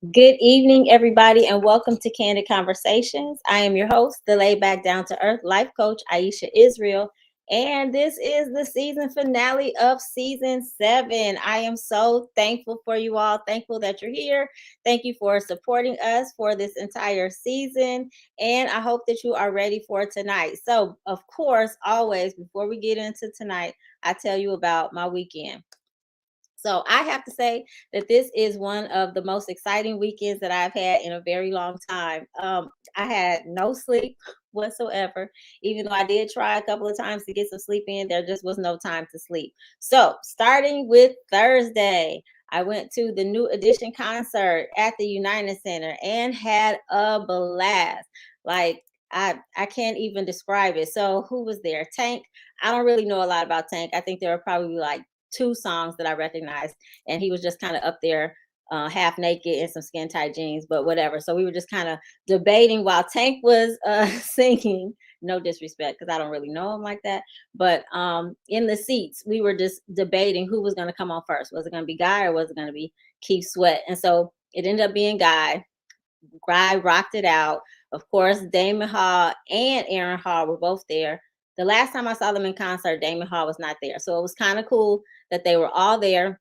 Good evening, everybody, and welcome to Candid Conversations. I am your host, the laid back, down to earth life coach, Aisha Israel, and this is the season finale of season 7. I am so thankful for you all, thankful that you're here. Thank you for supporting us for this entire season, and I hope that you are ready for tonight. So, of course, always before we get into tonight, I tell you about my weekend. So I have to say that this is one of the most exciting weekends that I've had in a very long time. I had no sleep whatsoever. Even though I did try a couple of times to get some sleep in, there just was no time to sleep. So starting with Thursday, I went to the New Edition concert at the United Center and had a blast. Like I can't even describe it. So who was there? Tank. I don't really know a lot about Tank. I think there were probably like 2 songs that I recognized, and he was just kind of up there, half naked in some skin tight jeans, but whatever. So we were just kind of debating while Tank was singing. No disrespect, because I don't really know him like that. But in the seats, we were just debating who was going to come on first. Was it going to be Guy or was it going to be Keith Sweat? And so it ended up being Guy. Guy rocked it out. Of course, Damon Hall and Aaron Hall were both there. The last time I saw them in concert, Damon Hall was not there. So it was kind of cool that they were all there.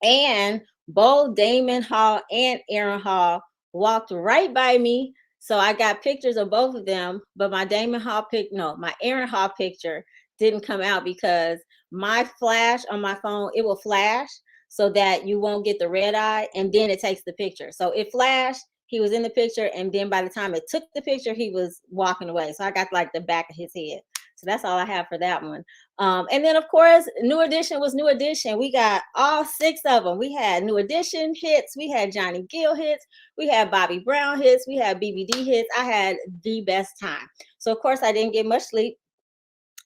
And both Damon Hall and Aaron Hall walked right by me. So I got pictures of both of them, but my Aaron Hall picture didn't come out because my flash on my phone, it will flash so that you won't get the red eye, and then it takes the picture. So it flashed, he was in the picture, and then by the time it took the picture, he was walking away. So I got like the back of his head. So that's all I have for that one. And then, of course, New Edition was New Edition. We got all 6 of them. We had New Edition hits. We had Johnny Gill hits. We had Bobby Brown hits. We had BBD hits. I had the best time. So, of course, I didn't get much sleep.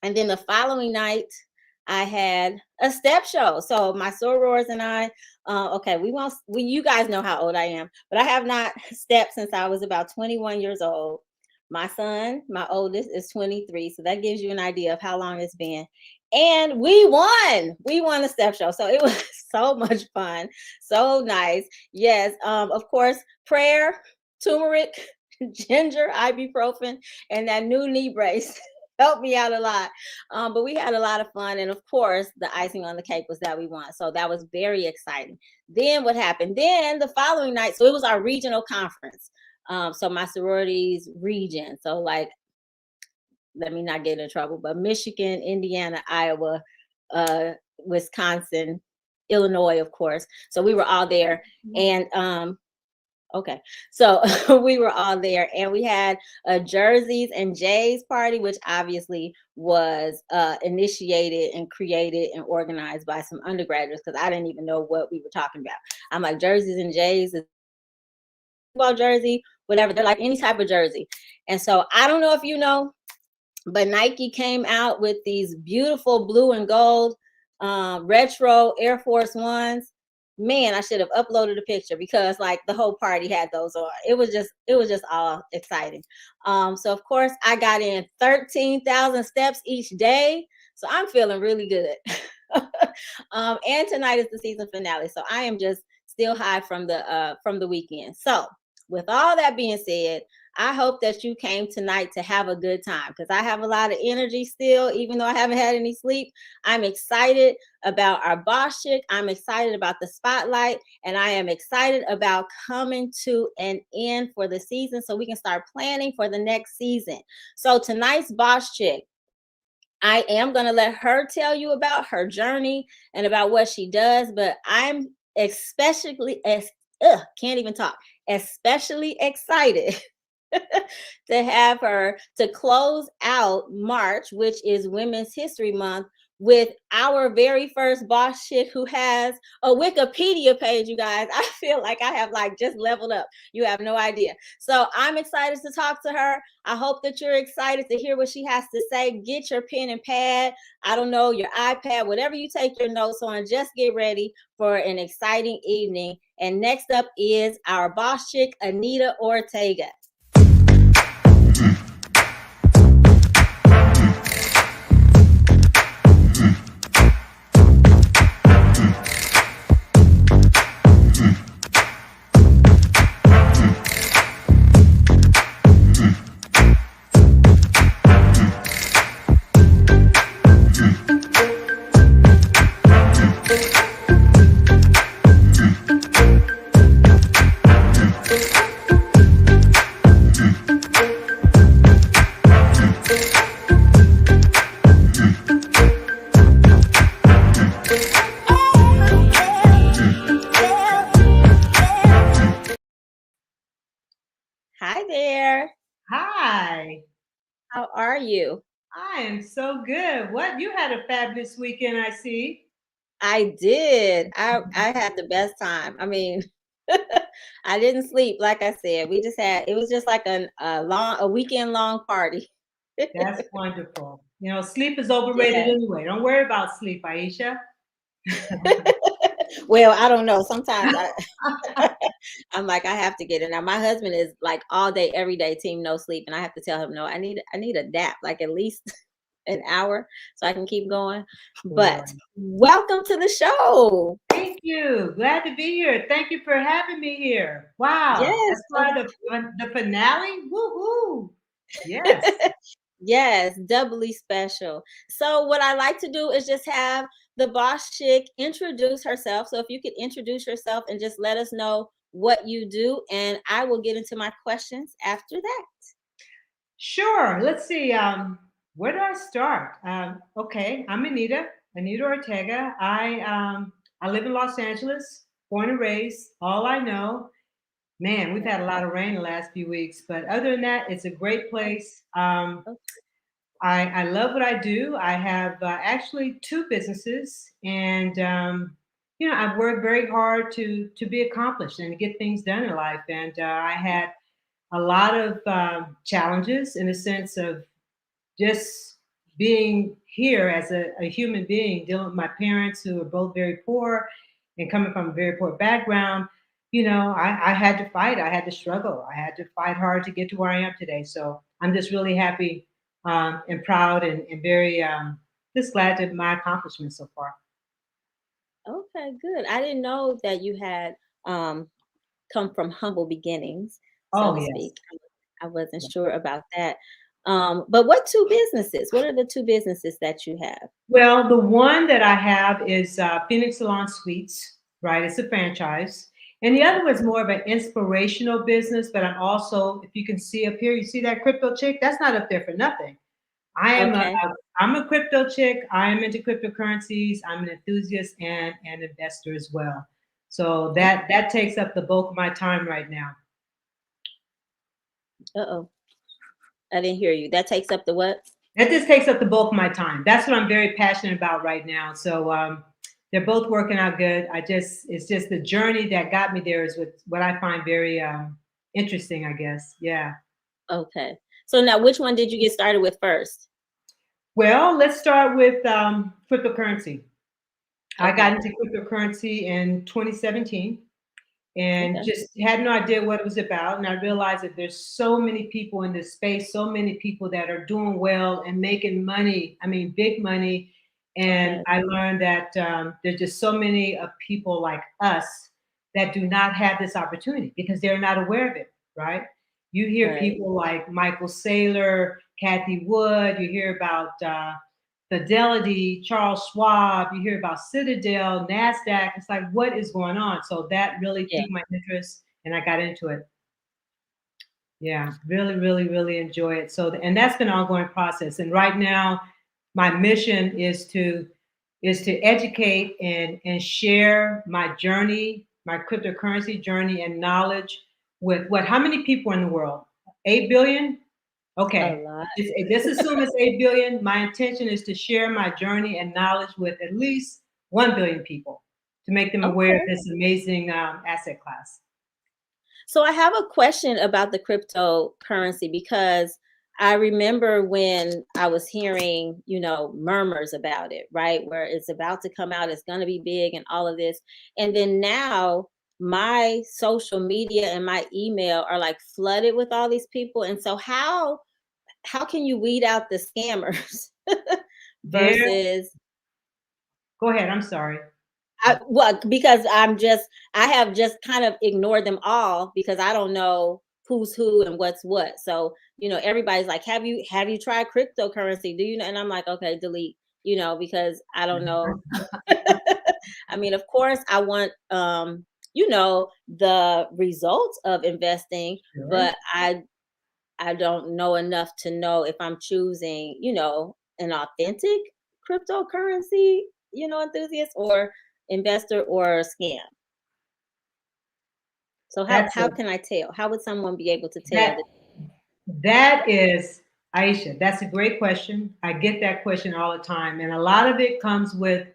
And then the following night, I had a step show. So my sorors and I, you guys know how old I am, but I have not stepped since I was about 21 years old. My son, my oldest, is 23. So that gives you an idea of how long it's been. And we won. We won the step show. So it was so much fun. So nice. Yes. Of course, prayer, turmeric, ginger, ibuprofen, and that new knee brace helped me out a lot. But we had a lot of fun. And of course, the icing on the cake was that we won. So that was very exciting. Then what happened? Then the following night, so it was our regional conference. So my sororities region. So like, let me not get in trouble, but Michigan, Indiana, Iowa, Wisconsin, Illinois, of course. So we were all there. And okay, so we were all there, and we had a Jerseys and Jays party, which obviously was initiated and created and organized by some undergraduates, because I didn't even know what we were talking about. I'm like, Jerseys and Jays is football jersey, whatever. They're like any type of jersey. And so I don't know if you know, but Nike came out with these beautiful blue and gold retro Air Force Ones. Man, I should have uploaded a picture, because like the whole party had those on. It was just all exciting. So of course I got in 13,000 steps each day. So I'm feeling really good. And tonight is the season finale. So I am just still high from the weekend. So with all that being said, I hope that you came tonight to have a good time, because I have a lot of energy still, even though I haven't had any sleep. I'm excited about our boss chick. I'm excited about the spotlight, and I am excited about coming to an end for the season so we can start planning for the next season. So tonight's boss chick, I am going to let her tell you about her journey and about what she does, but I'm especially excited to have her to close out March, which is Women's History Month, with our very first boss chick who has a Wikipedia page, you guys. I feel like I have like just leveled up. You have no idea. So I'm excited to talk to her. I hope that you're excited to hear what she has to say. Get your pen and pad. I don't know, your iPad, whatever you take your notes on, just get ready for an exciting evening. And next up is our boss chick, Anita Ortega. Hi there. Hi, How are you? I am so good. What? You had a fabulous weekend, I see. I did. I had the best time. I mean, I didn't sleep, like I said. We just had it was just like a weekend long party. That's wonderful. Sleep is overrated Yeah. anyway. Don't worry about sleep, Aisha. Well, I don't know. Sometimes I'm like I have to get it. Now my husband is like all day, every day, team no sleep, and I have to tell him no. I need a nap, like at least an hour, so I can keep going. Sure. But welcome to the show. Thank you. Glad to be here. Thank you for having me here. Wow, Yes. that's part of the finale. Woohoo! Yes. Yes, doubly special. So, what I like to do is just have the boss chick introduce herself. So, if you could introduce yourself and just let us know what you do, and I will get into my questions after that. Sure. Let's see. Where do I start? Okay, I'm Anita Ortega. I live in Los Angeles, born and raised. All I know, man, we've had a lot of rain the last few weeks, but other than that, it's a great Oh, place. oh, I love what I do. I have actually two businesses, and I've worked very hard to be accomplished and to get things done in life. And I had a lot of challenges in the sense of just being here as a human being, dealing with my parents who are both very poor and coming from a very poor background. I had to fight. I had to struggle. I had to fight hard to get to where I am today. So I'm just really happy and proud and very just glad to my accomplishments so far. okay, good. I didn't know that you had um, come from humble beginnings, so Oh, to yes. speak. I wasn't sure about that. But what two businesses? What are the two businesses that you have? Well, the one that I have is Phoenix Salon Suites, right? It's a franchise. And the other was more of an inspirational business, but I'm also, if you can see up here, you see that crypto chick? That's not up there for nothing. I am a, Okay. a I'm a crypto chick. I am into cryptocurrencies. I'm an enthusiast and an investor as well. So Oh, that takes up the bulk of my time right now. uh-oh. I didn't hear you. That takes up the what? That just takes up the bulk of my time. That's what I'm very passionate about right now. So they're both working out good. It's just the journey that got me there is what I find very interesting, I guess. Yeah. Okay. So now which one did you get started with first? Well, let's start with cryptocurrency. I got Okay. into cryptocurrency in 2017 and Okay. just had no idea what it was about. And I realized that there's so many people in this space, so many people that are doing well and making money. I mean, big money. And Okay. I learned that there's just so many of people like us that do not have this opportunity because they're not aware of it, right? You hear Right. people like Michael Saylor, Kathy Wood, you hear about Fidelity, Charles Schwab, you hear about Citadel, NASDAQ. It's like, what is going on? So that really Yeah. piqued my interest and I got into it. Yeah, really, really, really enjoy it. So, and that's been an ongoing process. And right now, my mission is to educate and share my journey, my cryptocurrency journey and knowledge with how many people in the world? 8 billion? A Okay. lot. Let's assume it's 8 billion. My intention is to share my journey and knowledge with at least 1 billion people to make them aware of Okay. this amazing asset class. So I have a question about the cryptocurrency because I remember when I was hearing, murmurs about it, right? Where it's about to come out, it's going to be big and all of this. And then now my social media and my email are like flooded with all these people. And so how can you weed out the scammers There, versus go ahead. I'm sorry. well, because I have just kind of ignored them all because I don't know who's who and what's what. So, everybody's like, have you tried cryptocurrency? Do you know? And I'm like, okay, delete, because I don't know. I mean, of course I want the results of investing, Sure. but I don't know enough to know if I'm choosing, an authentic cryptocurrency, enthusiast or investor or scam. So That's how can I tell? How would someone be able to tell that that? that is Aisha. That's a great question. I get that question all the time, and a lot of it comes with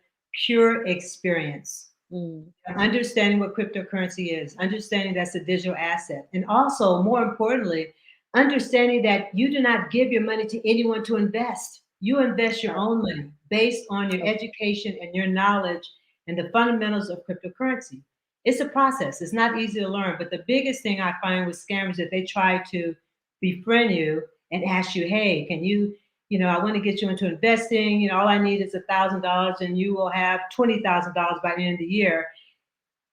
pure experience. Mm, Understanding what cryptocurrency is, understanding that's a digital asset, and also more importantly, understanding that you do not give your money to anyone to invest. You invest your right. own money based on your Okay. education and your knowledge and the fundamentals of cryptocurrency. It's a process. It's not easy to learn, but the biggest thing I find with scammers that they try to befriend you and ask you, "Hey, can you I want to get you into investing. All I need is $1,000 and you will have $20,000 by the end of the year."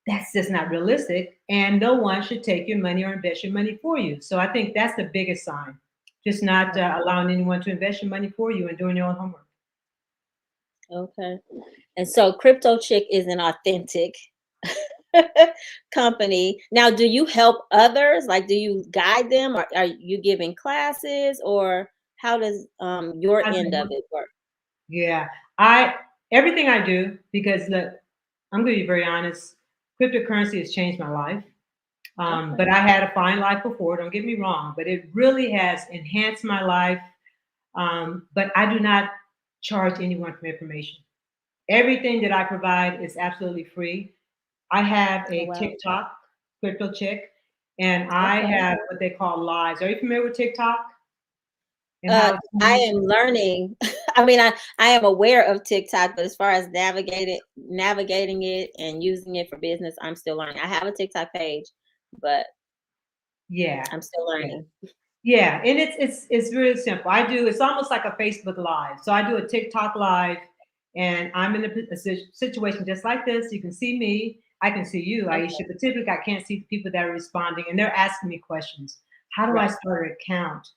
That's just not realistic. And no one should take your money or invest your money for you. So I think that's the biggest sign. Just not allowing anyone to invest your money for you and doing your own homework. Okay. And so Crypto Chick is an authentic company. Now, do you help others? Like, do you guide them, or are you giving classes, or how does your end of it work? Yeah. I Everything I do, because look, I'm gonna be very honest, cryptocurrency has changed my life. Okay. But I had a fine life before, don't get me wrong, but it really has enhanced my life. But I do not charge anyone for information. Everything that I provide is absolutely free. I have Oh, a wow. TikTok, Crypto Chick, and I Okay. have what they call lives. Are you familiar with TikTok and how it's I changed? am learning. I mean, I am aware of TikTok, but as far as navigating it and using it for business, I'm still learning. I have a TikTok page, but Yeah, I'm still yeah. learning. Yeah, and it's really simple. It's almost like a Facebook Live. So I do a TikTok Live, and I'm in a situation just like this. You can see me, I can see you, Okay. Aisha, but typically I can't see the people that are responding, and they're asking me questions. How do I Right. start an account?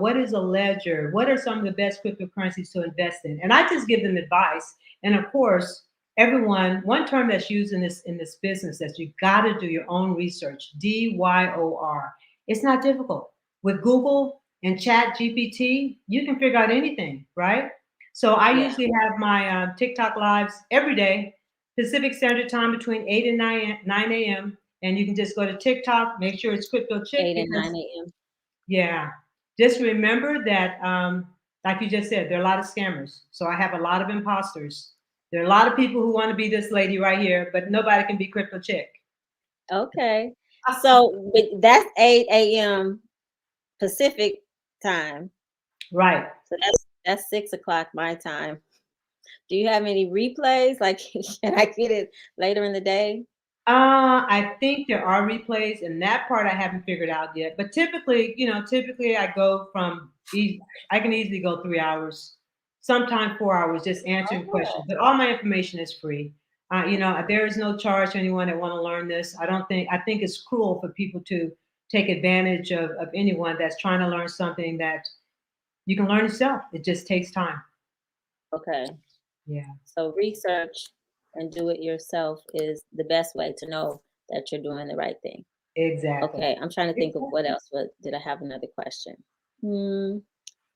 What is a ledger? What are some of the best cryptocurrencies to invest in? And I just give them advice. And of course, one term that's used in this business that you got to do your own research. DYOR. It's not difficult with Google and Chat GPT, you can figure out anything, right? So I Yeah. usually have my TikTok lives every day, Pacific Standard Time between 8 and 9 a.m. And you can just go to TikTok, make sure it's Crypto Chick 8 and because, 9 a.m. yeah, just remember that, like you just said, there are a lot of scammers. So I have a lot of imposters. There are a lot of people who want to be this lady right here, but nobody can be Crypto Chick. Okay. So that's 8 a.m. Pacific time. Right. So that's 6 o'clock my time. Do you have any replays? Like, can I get it later in the day? I think there are replays, and that part I haven't figured out yet. But typically I go I can easily go 3 hours, sometimes 4 hours, just answering Oh, questions. But all my information is free. There is no charge to anyone that want to learn this. I think it's cruel for people to take advantage of anyone that's trying to learn something that you can learn yourself. It just takes time. okay. Yeah, So research and do it yourself is the best way to know that you're doing the right thing. exactly. Okay, I'm trying to think of what else. What did I have another question? Hmm,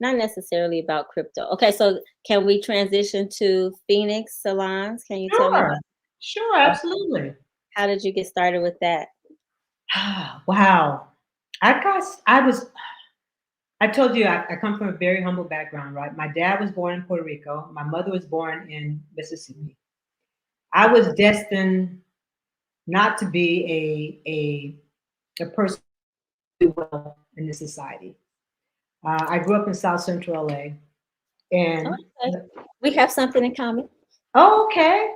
not necessarily about crypto. Okay, so can we transition to Phenix salons? Can you tell me Sure, about? sure, Okay, absolutely. how did you get started with that? Wow. I was I told you I come from a very humble background, right? My dad was born in Puerto Rico. My mother was born in Mississippi. I was Okay. destined not to be a person who do well in this society. I grew up in South Central LA, and Okay. We have something in common. oh,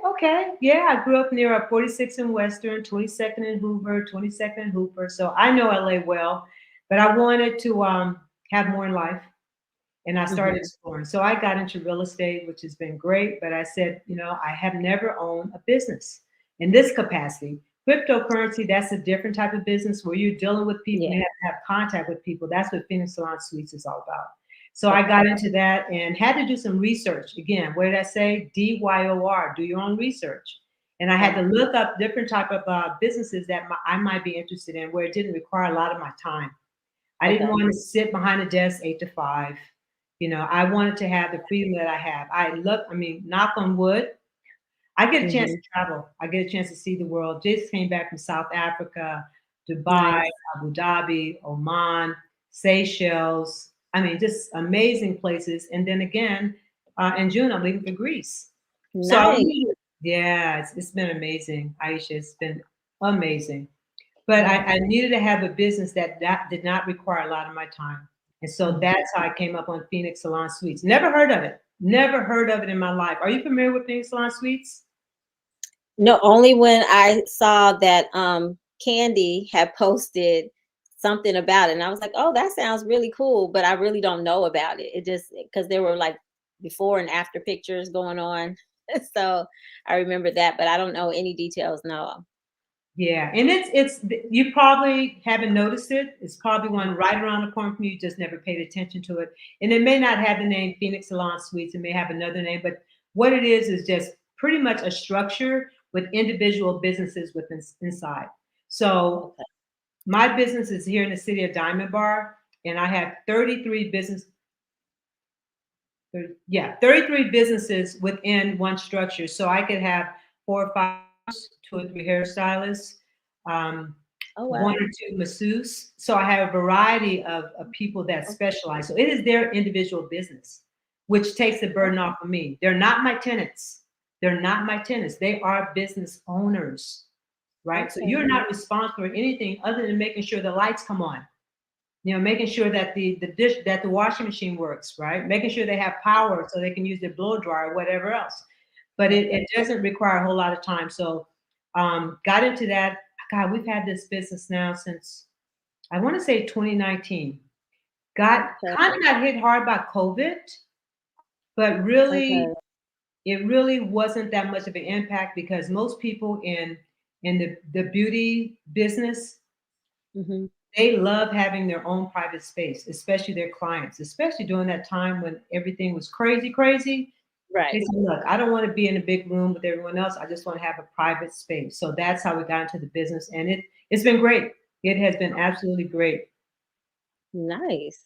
okay, yeah. I grew up near 46th and Western, 22nd and Hoover, 22nd and Hooper. So I know LA well, but I wanted to have more in life. And I started Hmm. exploring. So I got into real estate, which has been great. But I said, I have never owned a business in this capacity. Cryptocurrency, that's a different type of business where you're dealing with people, Yeah. you have to have contact with people. That's what Phoenix Salon Suites is all about. So I got Okay. into that and had to do some research. Again, what did I say? DYOR, do your own research. And I had to Right. look up different type of businesses that I might be interested in where it didn't require a lot of my time. I didn't Okay. want to sit behind a desk 8 to 5. I wanted to have the freedom that I have. I mean, knock on wood, I get a chance Hmm. to travel. I get a chance to see the world. Just came back from South Africa, Dubai, Nice. Abu Dhabi, Oman, Seychelles. I mean, just amazing places. And then again, in June, I'm leaving for Greece. So I Nice. really, yeah, it's been amazing, Aisha. It's been amazing. But Yeah. I needed to have a business that did not require a lot of my time. And so Mhm. that's how I came up on Phenix Salon Suites. Never heard of it. Never heard of it in my life. Are you familiar with Phoenix Salon Suites? No, only when I saw that Candy had posted something about it, and I was like, "Oh, that sounds really cool," but I really don't know about it. It just because there were like before and after pictures going on, so I remember that, but I don't know any details. No. Yeah, and it's you probably haven't noticed it. It's probably one right around the corner from you. You just never paid attention to it, and it may not have the name Phoenix Salon Suites. It may have another name, but what it is just pretty much a structure with individual businesses within inside. So Okay. my business is here in the city of Diamond Bar, and I have 33 yeah, 33 businesses within one structure. So I could have 4 or 5, 2 or 3 hairstylists, um, Oh one wow. or two masseuse. So I have a variety of people that specialize. So it is their individual business, which takes the burden off of me. They're not my tenants. They're not my tenants. They are business owners, right? So Okay. you're not responsible for anything other than making sure the lights come on, making sure that the dish that the washing machine works, right? Making sure they have power so they can use their blow dryer or whatever else. But Okay. it doesn't require a whole lot of time. So got into that. God, we've had this business now since I want to say 2019. Got Okay. kind of got hit hard by COVID, but Okay. really it really wasn't that much of an impact because most people in the beauty business, Hmm. they love having their own private space, especially their clients, especially during that time when everything was crazy, crazy. Right. They said, look, I don't want to be in a big room with everyone else. I just want to have a private space. So that's how we got into the business. And it's been great. It has been absolutely great. Nice.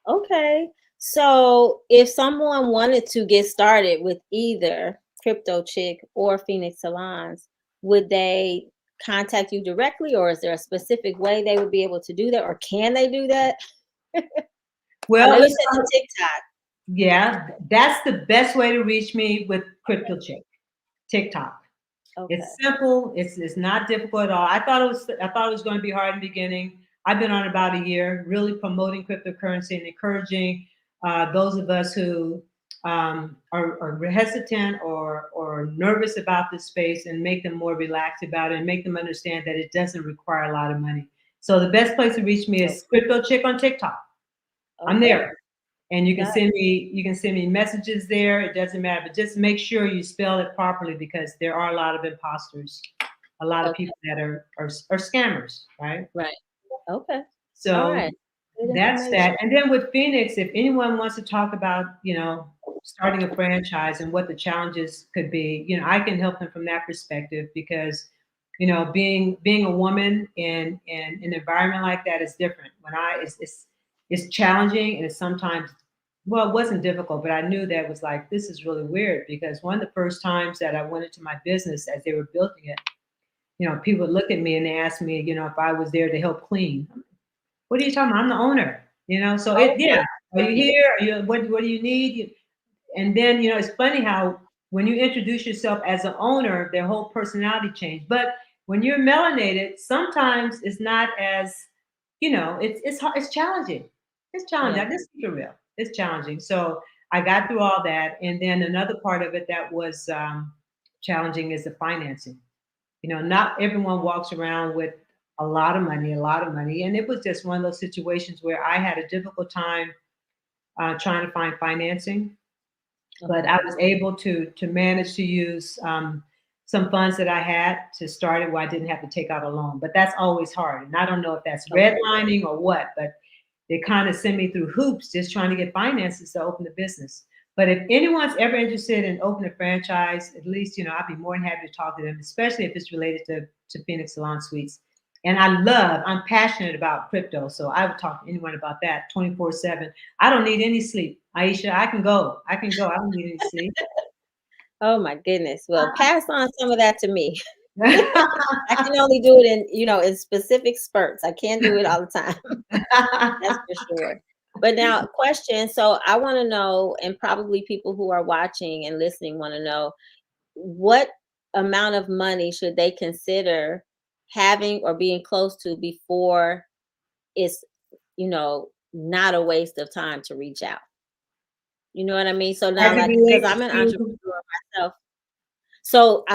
Okay. So if someone wanted to get started with either Crypto Chick or Phoenix Salons, would they contact you directly, or is there a specific way they would be able to do that, or can they do that? I know Well, you let's said the TikTok. yeah, that's the best way to reach me with Crypto Chick, TikTok. It's Okay. simple. It's not difficult at all. I thought it was going to be hard in the beginning. I've been on about a year, really promoting cryptocurrency and encouraging those of us who are hesitant or nervous about this space, and make them more relaxed about it and make them understand that it doesn't require a lot of money. So the best place to reach me Okay. is Crypto Chick on TikTok. I'm Okay. there. And Got you can send me messages there. It doesn't matter, but just make sure you spell it properly because there are a lot of imposters, a lot of okay. people that are scammers, right? Right. Okay. All So right. Good that's information. that. And then with Phoenix, if anyone wants to talk about, starting a franchise and what the challenges could be, I can help them from that perspective because, being a woman in an environment like that is different. It's challenging and it's sometimes, well, it wasn't difficult, but I knew that was like, this is really weird because one of the first times that I went into my business as they were building it, people would look at me and they asked me, if I was there to help clean. What are you talking about? I'm the owner, So Okay. yeah. Are you here? Are you, what do you need? And then, it's funny how when you introduce yourself as an owner, their whole personality change. But when you're melanated, sometimes it's not as, it's hard, it's challenging. It's challenging. Yeah. I just keep it real. It's challenging. So I got through all that. And then another part of it that was challenging is the financing. Not everyone walks around with a lot of money. And it was just one of those situations where I had a difficult time trying to find financing, but Okay. I was able to manage to use some funds that I had to start it where I didn't have to take out a loan. But that's always hard. And I don't know if that's Okay. redlining or what, but they kind of send me through hoops just trying to get finances to open the business. But if anyone's ever interested in opening a franchise, at least, I'd be more than happy to talk to them, especially if it's related to Phoenix Salon Suites. And I'm passionate about crypto. So I would talk to anyone about that 24/7. I don't need any sleep. Aisha, I can go. I can go. I don't need any sleep. Oh my goodness. Well, pass on some of that to me. I can only do it in, in specific spurts. I can't do it all the time. That's for sure. But now, question. So I want to know, and probably people who are watching and listening want to know, what amount of money should they consider having or being close to before it's, not a waste of time to reach out. You know what I mean? So now, As it like, because relates I'm an to, entrepreneur myself, so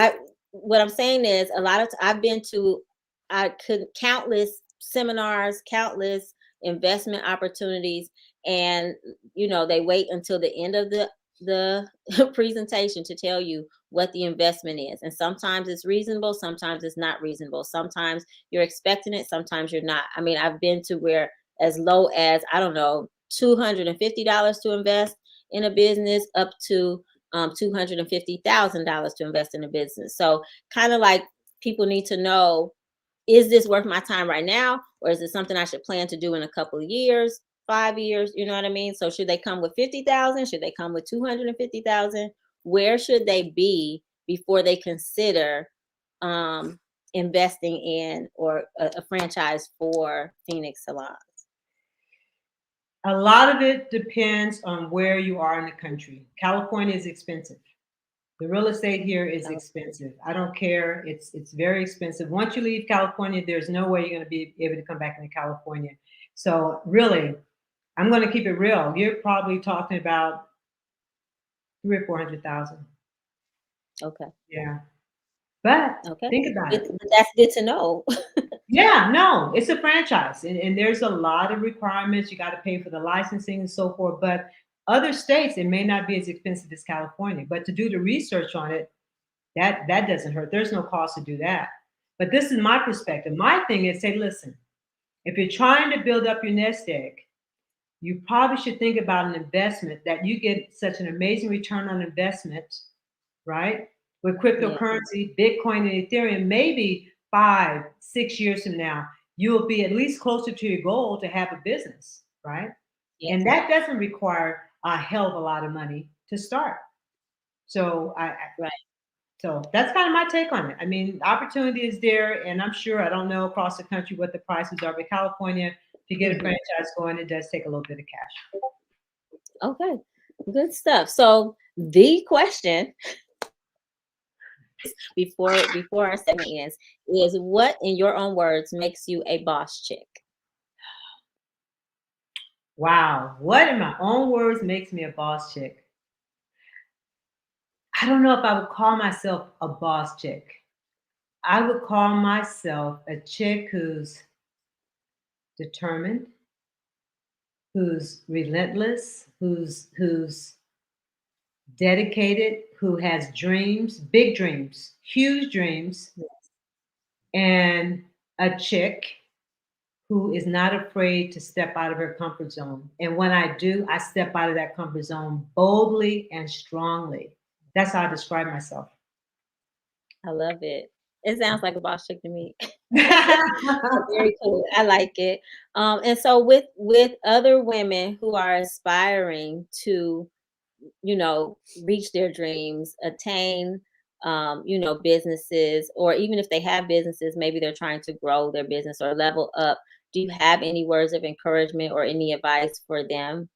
what I'm saying is, a lot of I've been to, I could countless seminars, countless investment opportunities, and they wait until the end of the presentation to tell you what the investment is. And sometimes it's reasonable, sometimes it's not reasonable. Sometimes you're expecting it, sometimes you're not. I mean, I've been to where as low as, I don't know, $250 to invest in a business, up to $250,000 to invest in a business. So kind of like, people need to know, is this worth my time right now? Or is it something I should plan to do in a couple of years, 5 years? You know what I mean? So should they come with 50,000? Should they come with 250,000? Where should they be before they consider investing in or a franchise for Phenix Salon? a lot of it depends on where you are in the country. California is expensive. The real estate here is Oh, expensive. I don't care. It's very expensive. Once you leave California, there's no way you're going to be able to come back into California. So really, I'm going to keep it real. You're probably talking about 300,000 or 400,000. okay. Yeah, but Okay. think about it. That's good to know. Yeah, no, it's a franchise, and there's a lot of requirements. You got to pay for the licensing and so forth. But other states, it may not be as expensive as California. But to do the research on it, that doesn't hurt. There's no cost to do that. But this is my perspective. My thing is, say, listen, if you're trying to build up your nest egg, you probably should think about an investment that you get such an amazing return on investment, right? With Yeah. cryptocurrency, Bitcoin and Ethereum, maybe 5, 6 years from now, you will be at least closer to your goal to have a business, right? Yes. And that doesn't require a hell of a lot of money to start. So Right. so that's kind of my take on it. I mean, opportunity is there, and I'm sure, I don't know across the country what the prices are, but California, to get a Mhm. franchise going, it does take a little bit of cash. Okay, good stuff. So the question before our segment ends is, what, in your own words, makes you a boss chick? Wow, what in my own words makes me a boss chick? I don't know if I would call myself a boss chick. I would call myself a chick who's determined, who's relentless, who's dedicated, who has dreams, big dreams, huge dreams, and a chick who is not afraid to step out of her comfort zone. And when I do, I step out of that comfort zone boldly and strongly. That's how I describe myself. I love it. It sounds like a boss chick to me. Very cool. I like it. And so with other women who are aspiring to, reach their dreams, attain, businesses, or even if they have businesses, maybe they're trying to grow their business or level up. Do you have any words of encouragement or any advice for them?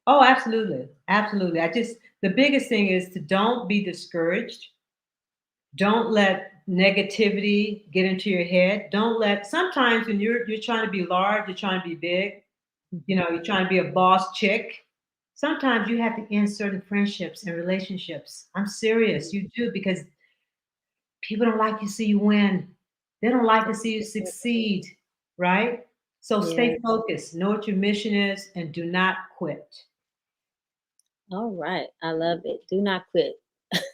Oh, absolutely. Absolutely. The biggest thing is to don't be discouraged. Don't let negativity get into your head. Don't let, sometimes when you're trying to be large, you're trying to be big, you're trying to be a boss chick. Sometimes you have to end certain friendships and relationships. I'm serious. You do, because people don't like to see you win. They don't like to see you succeed, right? So Yeah. stay focused, know what your mission is, and do not quit. All right. I love it. Do not quit.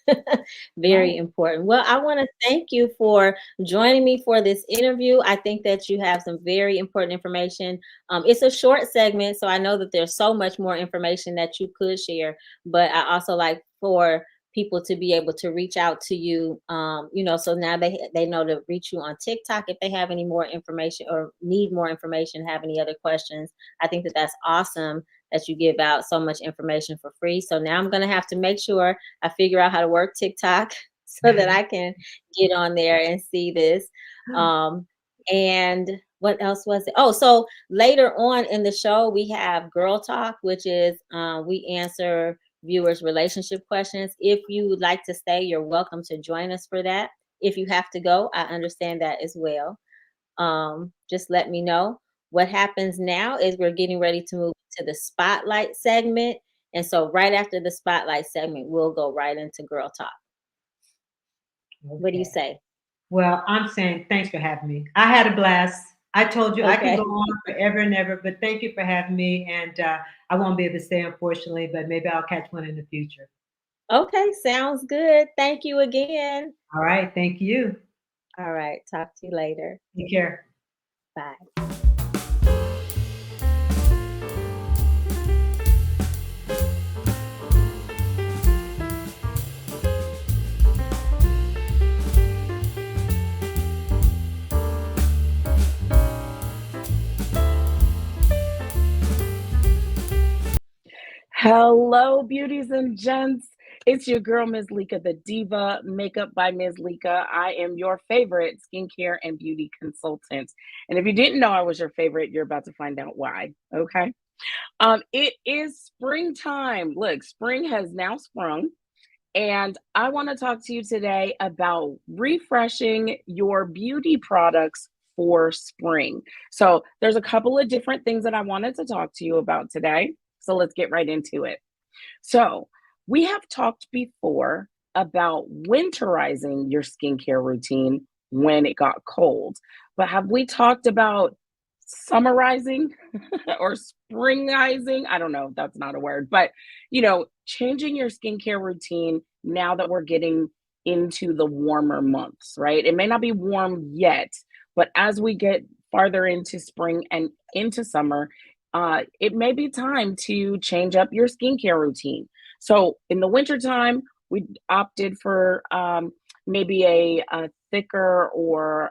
Right. Very important. Well, I want to thank you for joining me for this interview. I think that you have some very important information. It's a short segment, so I know that there's so much more information that you could share, but I also like for people to be able to reach out to you, so now they know to reach you on TikTok if they have any more information or need more information, have any other questions. I think that that's awesome that you give out so much information for free. So now I'm going to have to make sure I figure out how to work TikTok so that I can get on there and see this. Um, and what else was it? Oh, so later on in the show, we have Girl Talk, which is we answer viewers' relationship questions. If you would like to stay, you're welcome to join us for that. If you have to go, I understand that as well. Just let me know. What happens now is we're getting ready to move to the spotlight segment. And so right after the spotlight segment, we'll go right into Girl Talk. What do you Okay. say? Well, I'm saying thanks for having me. I had a blast. I told you I can go Okay. on forever and ever, but thank you for having me. And I won't be able to stay, unfortunately, but maybe I'll catch one in the future. Okay, sounds good. Thank you again. All right. Thank you. All right, talk to you later. Take care. Bye. Hello, beauties and gents. It's your girl, Ms. Lika the Diva, makeup by Ms. Lika. I am your favorite skincare and beauty consultant. And if you didn't know I was your favorite, you're about to find out why. Okay. It is springtime. Look, spring has now sprung. And I want to talk to you today about refreshing your beauty products for spring. So, there's a couple of different things that I wanted to talk to you about today. So, let's get right into it. So, we have talked before about winterizing your skincare routine when it got cold. But have we talked about summarizing or springizing? I don't know, if that's not a word, but changing your skincare routine now that we're getting into the warmer months, right? It may not be warm yet, but as we get farther into spring and into summer, it may be time to change up your skincare routine. So in the wintertime, we opted for maybe a thicker or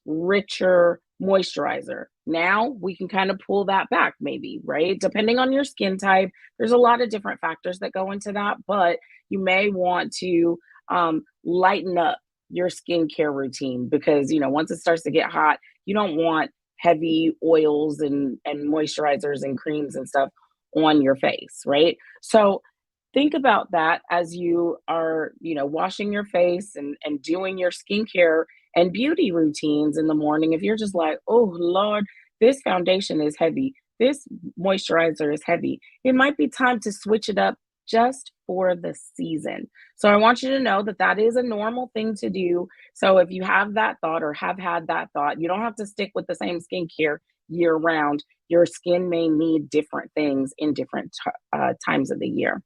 richer moisturizer. Now we can kind of pull that back, maybe, right? Depending on your skin type, there's a lot of different factors that go into that, but you may want to lighten up your skincare routine because, once it starts to get hot, you don't want heavy oils and moisturizers and creams and stuff on your face, right? So think about that as you are, washing your face and doing your skincare and beauty routines in the morning. If you're just like, oh Lord, this foundation is heavy, this moisturizer is heavy, it might be time to switch it up just for the season. So I want you to know that that is a normal thing to do. So if you have that thought or have had that thought, you don't have to stick with the same skincare year round. Your skin may need different things in different times of the year.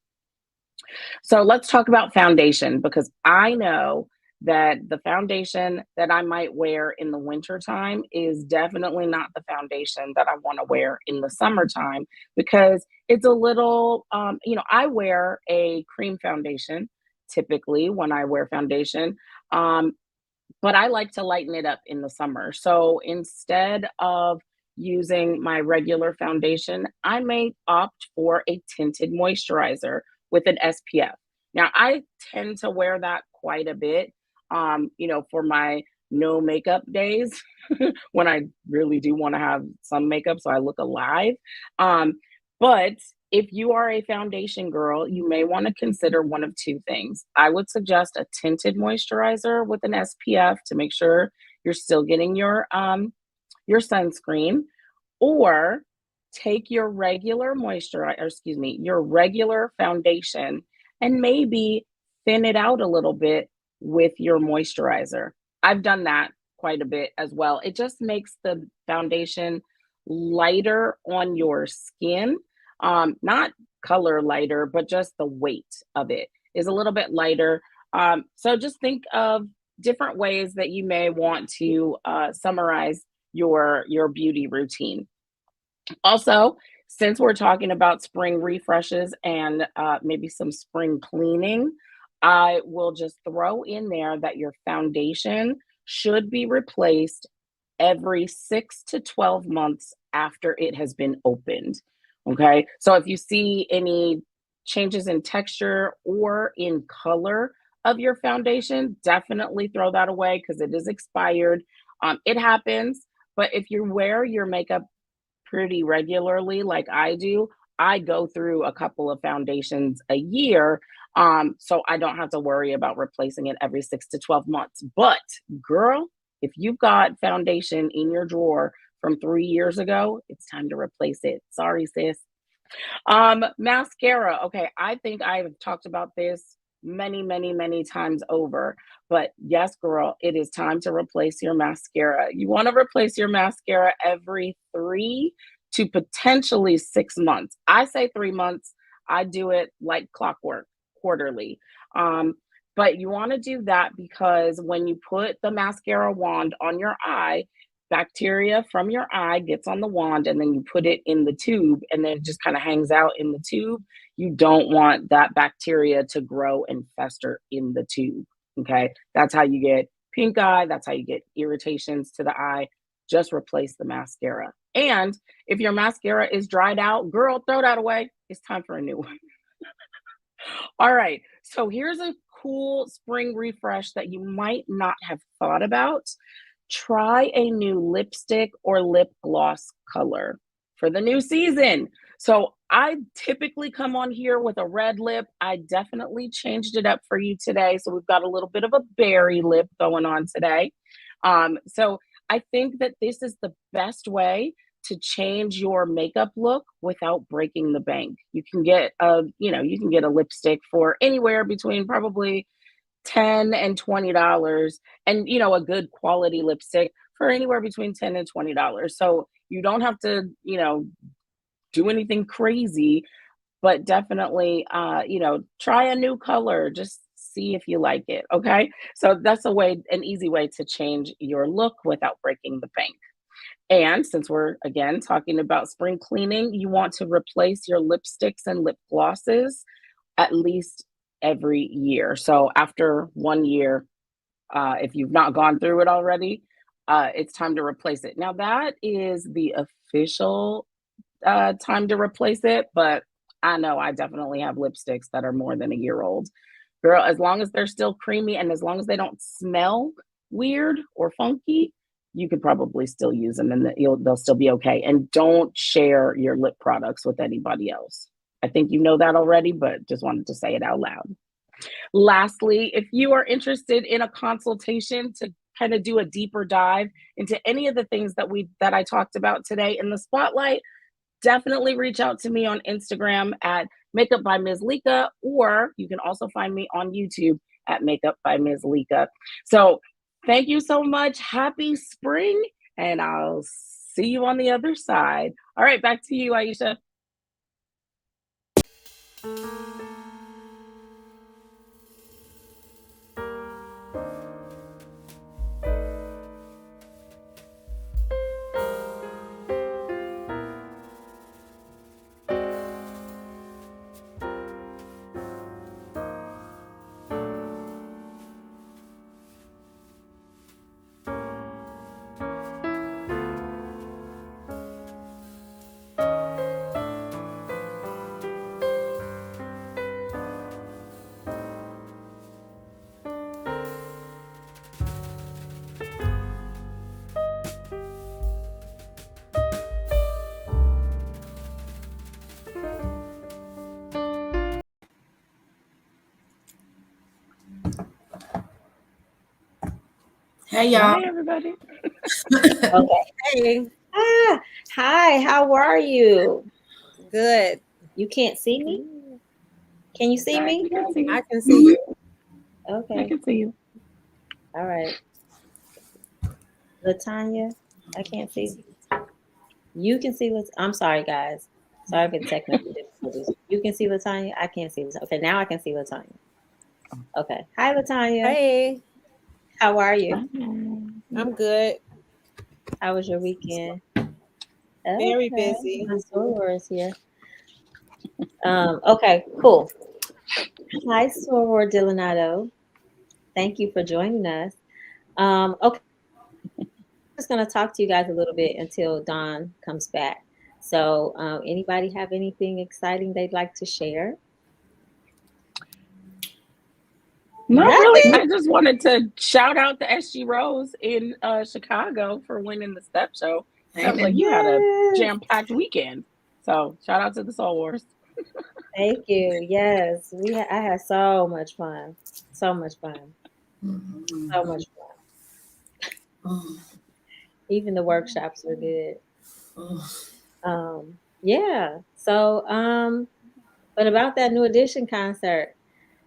So let's talk about foundation because I know that the foundation that I might wear in the wintertime is definitely not the foundation that I want to wear in the summertime because it's a little, I wear a cream foundation typically when I wear foundation, but I like to lighten it up in the summer. So instead of using my regular foundation, I may opt for a tinted moisturizer with an SPF. Now, I tend to wear that quite a bit, for my no makeup days when I really do want to have some makeup so I look alive. But if you are a foundation girl, you may want to consider one of two things. I would suggest a tinted moisturizer with an SPF to make sure you're still getting your sunscreen, or take your regular moisturizer, excuse me, your regular foundation and maybe thin it out a little bit with your moisturizer. I've done that quite a bit as well. It just makes the foundation lighter on your skin. Not color lighter, but just the weight of it is a little bit lighter. So just think of different ways that you may want to summarize your beauty routine. Also, since we're talking about spring refreshes and maybe some spring cleaning, I will just throw in there that your foundation should be replaced every 6 to 12 months after it has been opened. Okay. So if you see any changes in texture or in color of your foundation, definitely throw that away because it is expired. It happens, but if you wear your makeup pretty regularly, like I do, I go through a couple of foundations a year. So I don't have to worry about replacing it every 6 to 12 months. But girl, if you've got foundation in your drawer from 3 years ago, it's time to replace it. Sorry, sis. Mascara. Okay, I think I've talked about this many, many, many times over. But yes, girl, it is time to replace your mascara. You want to replace your mascara every 3 to potentially 6 months. I say 3 months. I do it like clockwork, quarterly. But you want to do that because when you put the mascara wand on your eye, bacteria from your eye gets on the wand and then you put it in the tube and then it just kind of hangs out in the tube. You don't want that bacteria to grow and fester in the tube. Okay. That's how you get pink eye. That's how you get irritations to the eye. Just replace the mascara. And if your mascara is dried out, girl, throw that away. It's time for a new one. All right. So here's a cool spring refresh that you might not have thought about. Try a new lipstick or lip gloss color for the new season. So I typically come on here with a red lip. I definitely changed it up for you today. So we've got a little bit of a berry lip going on today. So I think that this is the best way to change your makeup look without breaking the bank. You can get you can get a lipstick for anywhere between probably $10 and $20, and a good quality lipstick for anywhere between $10 and $20. So you don't have to do anything crazy, but definitely try a new color. Just see if you like it. Okay, so that's an easy way to change your look without breaking the bank. And since we're again talking about spring cleaning, you want to replace your lipsticks and lip glosses at least every year. So after 1 year, if you've not gone through it already, it's time to replace it. Now that is the official time to replace it, but I know I definitely have lipsticks that are more than a year old. Girl, as long as they're still creamy and as long as they don't smell weird or funky, you could probably still use them and they'll still be okay. And don't share your lip products with anybody else. I think you know that already, but just wanted to say it out loud. Lastly, if you are interested in a consultation to kind of do a deeper dive into any of the things that I talked about today in the spotlight, definitely reach out to me on Instagram at Makeup by Ms. Lika, or you can also find me on YouTube at Makeup by Ms. Lika. So thank you so much. Happy spring, and I'll see you on the other side. All right, back to you, Aisha. Hey, y'all. Hi, everybody. Okay. Hey. Hi, how are you? Good. You can't see me? Can you see me? I can see you. Okay. I can see you. All right. LaTanya, I can't see. You can see I'm sorry, guys. Sorry for the technical difficulties. You can see LaTanya. I can't see LaTanya. Okay, now I can see LaTanya. Okay. Hi, LaTanya. Hey, How are you? I'm good. How was your weekend? Very busy. My soror is here. Okay, cool. Hi, soror Dillanato. Thank you for joining us. Okay. I'm just going to talk to you guys a little bit until Dawn comes back. So, anybody have anything exciting they'd like to share? Not really. I just wanted to shout out the SG Rose in Chicago for winning the Step Show. Sounds like you had a jam-packed weekend. So shout out to the Soul Wars. Thank you. Yes, I had so much fun. So much fun. So much fun. Even the workshops were good. Yeah. So, but about that New Edition concert.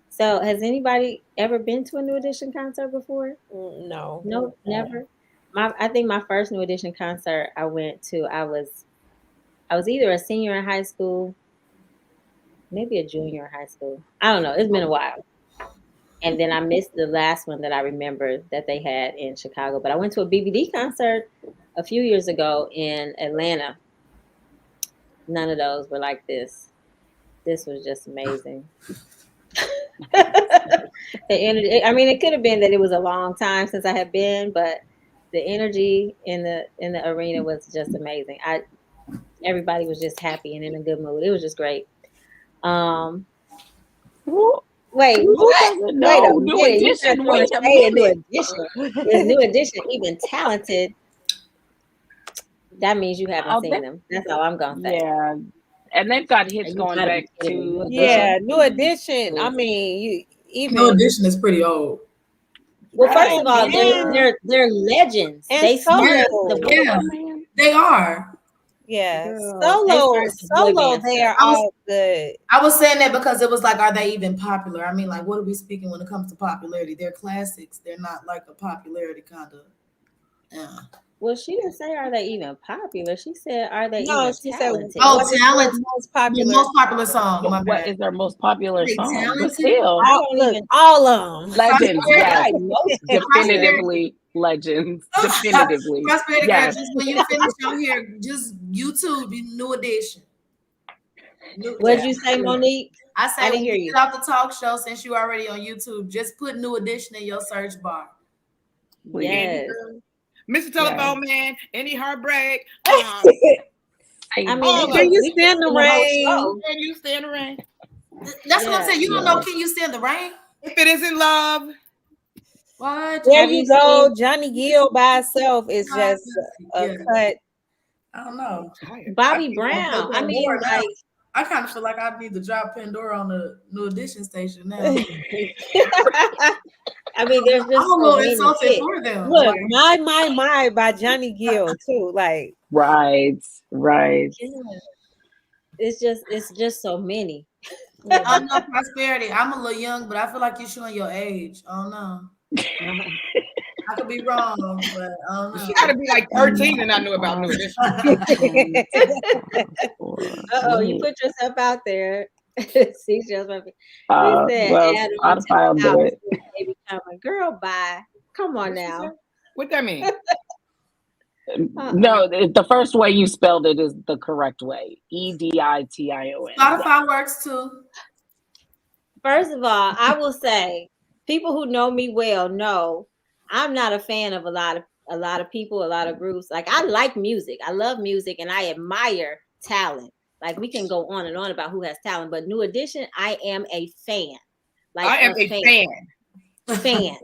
So, has anybody ever been to a New Edition concert before? No. No, never. I think my first New Edition concert I went to, I was either a senior in high school, maybe a junior in high school. I don't know. It's been a while. And then I missed the last one that I remember that they had in Chicago. But I went to a BBD concert a few years ago in Atlanta. None of those were like this. This was just amazing. The energy. I mean, it could have been that it was a long time since I had been, but the energy in the arena was just amazing. Everybody was just happy and in a good mood. It was just great. Wait, what? No, New Edition. Wait a minute. Is New Edition even talented? That means you haven't seen them. That's all I'm gonna say. Yeah, and they've got hits going back to New Edition. I mean, New Edition is pretty old. Well, first of all, they're legends. And they they are. Yeah, solo, they are all good. I was saying that because it was like, are they even popular? I mean, like, what are we speaking when it comes to popularity? They're classics. They're not like a popularity kind of. Yeah. Well, she didn't say are they even popular. She said are they no, even she talented? said talented. Most popular. The most popular song. What is their most popular song? Talented? But still, all of them legends. Yes, definitively legends. Definitively. Prosperity Girl, just when you finish on here, just YouTube New Edition. What'd you say, Monique? I said, I didn't hear you. Get off the talk show since you're already on YouTube. Just put New Edition in your search bar. Yes. Mr. Telephone Man, any heartbreak? I mean, can you stand the rain? Can you stand the rain? That's what I'm saying. You don't know, can you stand the rain? If it isn't love. What? There you go. Johnny Gill by itself is just a cut. I don't know. Bobby Brown. I mean, like, I kind of feel like I need to drop Pandora on the New Edition station now. I mean, there's just I'm a little insulted for them. Look, My by Johnny Gill too. Like, right. It's just so many. I'm not Prosperity. I'm a little young, but I feel like you're showing your age. I don't know. I could be wrong, but I don't know. You got to be like 13 and I knew about New Edition. You put yourself out there. See, well, I'll do it. Baby coming, girl. Bye. Come on now. What that mean? No, the first way you spelled it is the correct way. EDITION. Spotify works too. First of all, I will say, people who know me well know I'm not a fan of a lot of people, a lot of groups. Like, I like music, I love music, and I admire talent. Like, we can go on and on about who has talent, but New Edition, I am a fan. Like, I am a fan.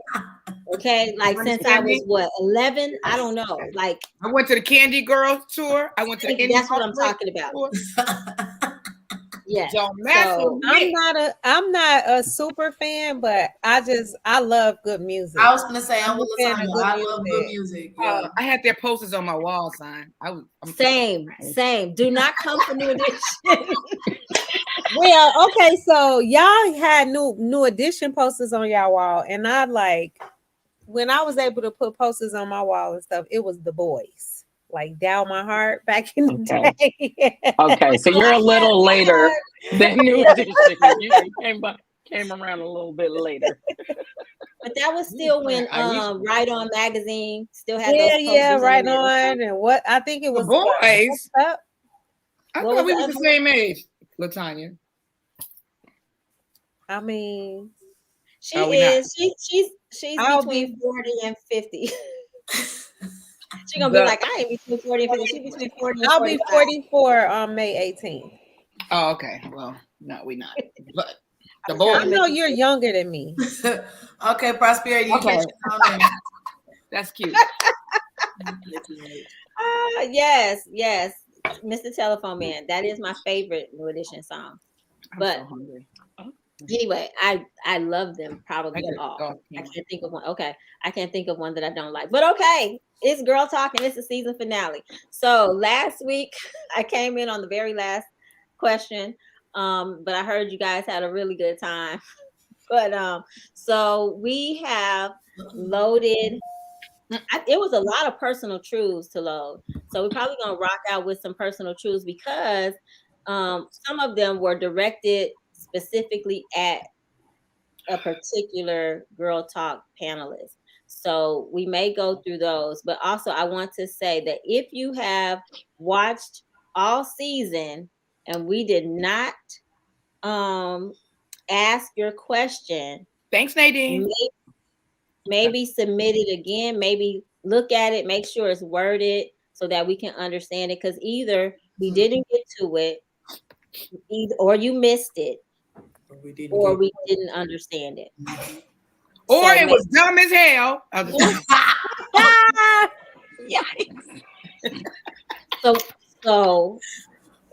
Okay, like since I was 11, I don't know. Like, I went to the Candy Girls tour. I went to the that's what I'm talking about. Yeah, don't mess with me. I'm not a super fan, but I love good music. I was gonna say I'm a fan of I love good music. Yeah. I had their posters on my wall sign. I'm same. Do not come for New Edition. Well, okay, so y'all had new Edition posters on y'all wall, and I like when I was able to put posters on my wall and stuff, it was the boys. Like Down My Heart back in the day. Okay, so you're a little later than New Edition. You came around a little bit later. But that was still when Right On magazine still had those posters. Yeah, Right On, and what I think it was the boys. I What thought we was was the same age, LaTanya. I mean, she is. She's between 40 and 50. She's gonna be like, I ain't between 40 and 50. She's between 40 and 45. I'll be 44 on May 18th. Oh, okay. Well, no, we not. But The I boy. know you're younger than me. Okay, Prosperity, you Okay. catch your phone in. That's cute. Yes, Mr. Telephone Man. That is my favorite New Edition song. I'm But so hungry. anyway, I love them probably I all. got I can't think of one. Okay, I can't think of one that I don't like. But okay, it's girl talking. It's the season finale. So last week I came in on the very last question, but I heard you guys had a really good time. But so we have loaded. It was a lot of personal truths to load. So we're probably gonna rock out with some personal truths because some of them were directed specifically at a particular girl talk panelist. So we may go through those, but also I want to say that if you have watched all season and we did not ask your question, Thanks, Nadine. maybe submit it again, maybe look at it, make sure it's worded so that we can understand it, because either we didn't get to it, or you missed it, or we didn't understand it. Or So it was dumb as hell.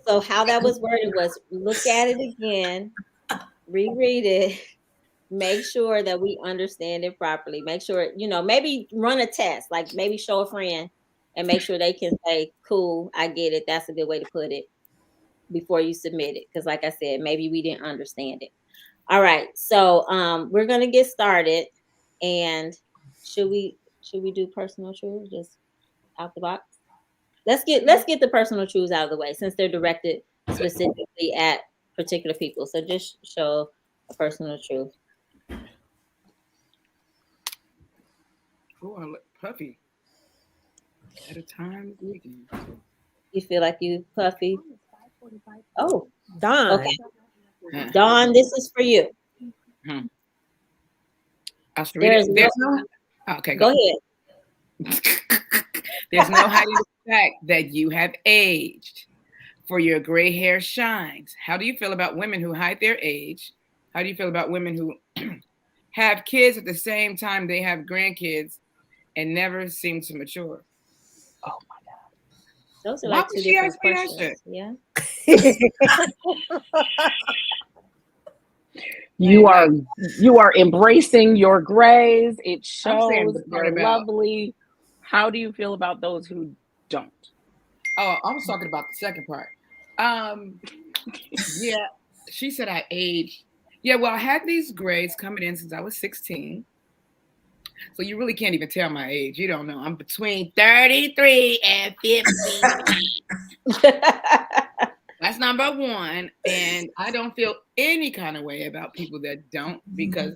So how that was worded was look at it again, reread it, make sure that we understand it properly. Make sure, maybe run a test, like maybe show a friend and make sure they can say, cool, I get it. That's a good way to put it before you submit it. Because like I said, maybe we didn't understand it. All right. So we're going to get started. And should we do personal truths just out the box? Let's get the personal truths out of the way since they're directed specifically at particular people. So just show a personal truth. Oh, I look puffy. At a time weekend. You feel like you puffy? Oh, Dawn. okay. Dawn, this is for you. There's no. Okay, go ahead. There's no hiding the fact that you have aged, for your gray hair shines. How do you feel about women who hide their age? How do you feel about women who have kids at the same time they have grandkids and never seem to mature? Oh my God. Those are like two different questions. Yeah. You are embracing your grays. It shows you're lovely. How do you feel about those who don't? Oh, I was talking about the second part. Yeah, she said I aged. Yeah, well, I had these grays coming in since I was 16. So you really can't even tell my age. You don't know. I'm between 33 and 50. That's number one. And I don't feel any kind of way about people that don't, because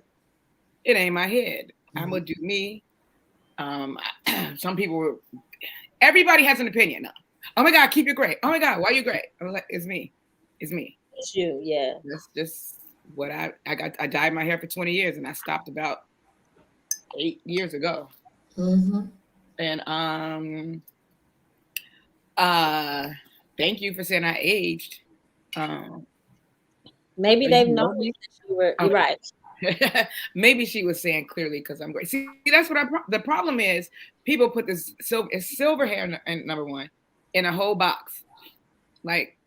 it ain't my head. I'm going to do me. Some people everybody has an opinion now. Oh my God, keep your gray. Oh my God, why are you gray? I was like, it's me. It's me. It's you, yeah. That's just what I dyed my hair for 20 years and I stopped about 8 years ago. And thank you for saying I aged. Maybe they've noticed that you were. You're right. Maybe she was saying clearly because I'm gray. See, that's what the problem is. People put this silver hair in number one in a whole box. Like,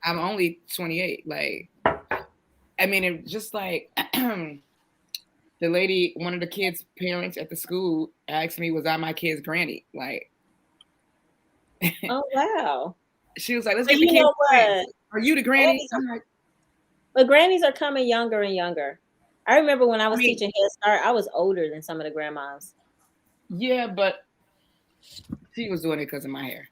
I'm only 28. Like, I mean, it just like the lady, one of the kids' parents at the school asked me, was I my kid's granny? Like, oh wow. She was like, let's get the kids. What? Are you the granny? But grannies are coming younger and younger. I remember when I was teaching Head Start, I was older than some of the grandmas. Yeah, but she was doing it because of my hair.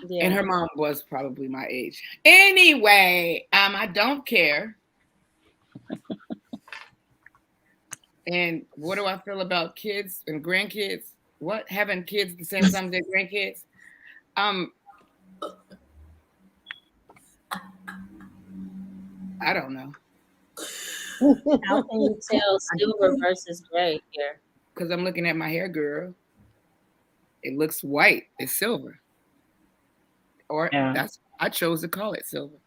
Yeah. And her mom was probably my age. Anyway, I don't care. And what do I feel about kids and grandkids? What? Having kids at the same time as their grandkids? I don't know. How can you tell silver versus gray here? Because I'm looking at my hair, girl. It looks white. It's silver. I chose to call it silver.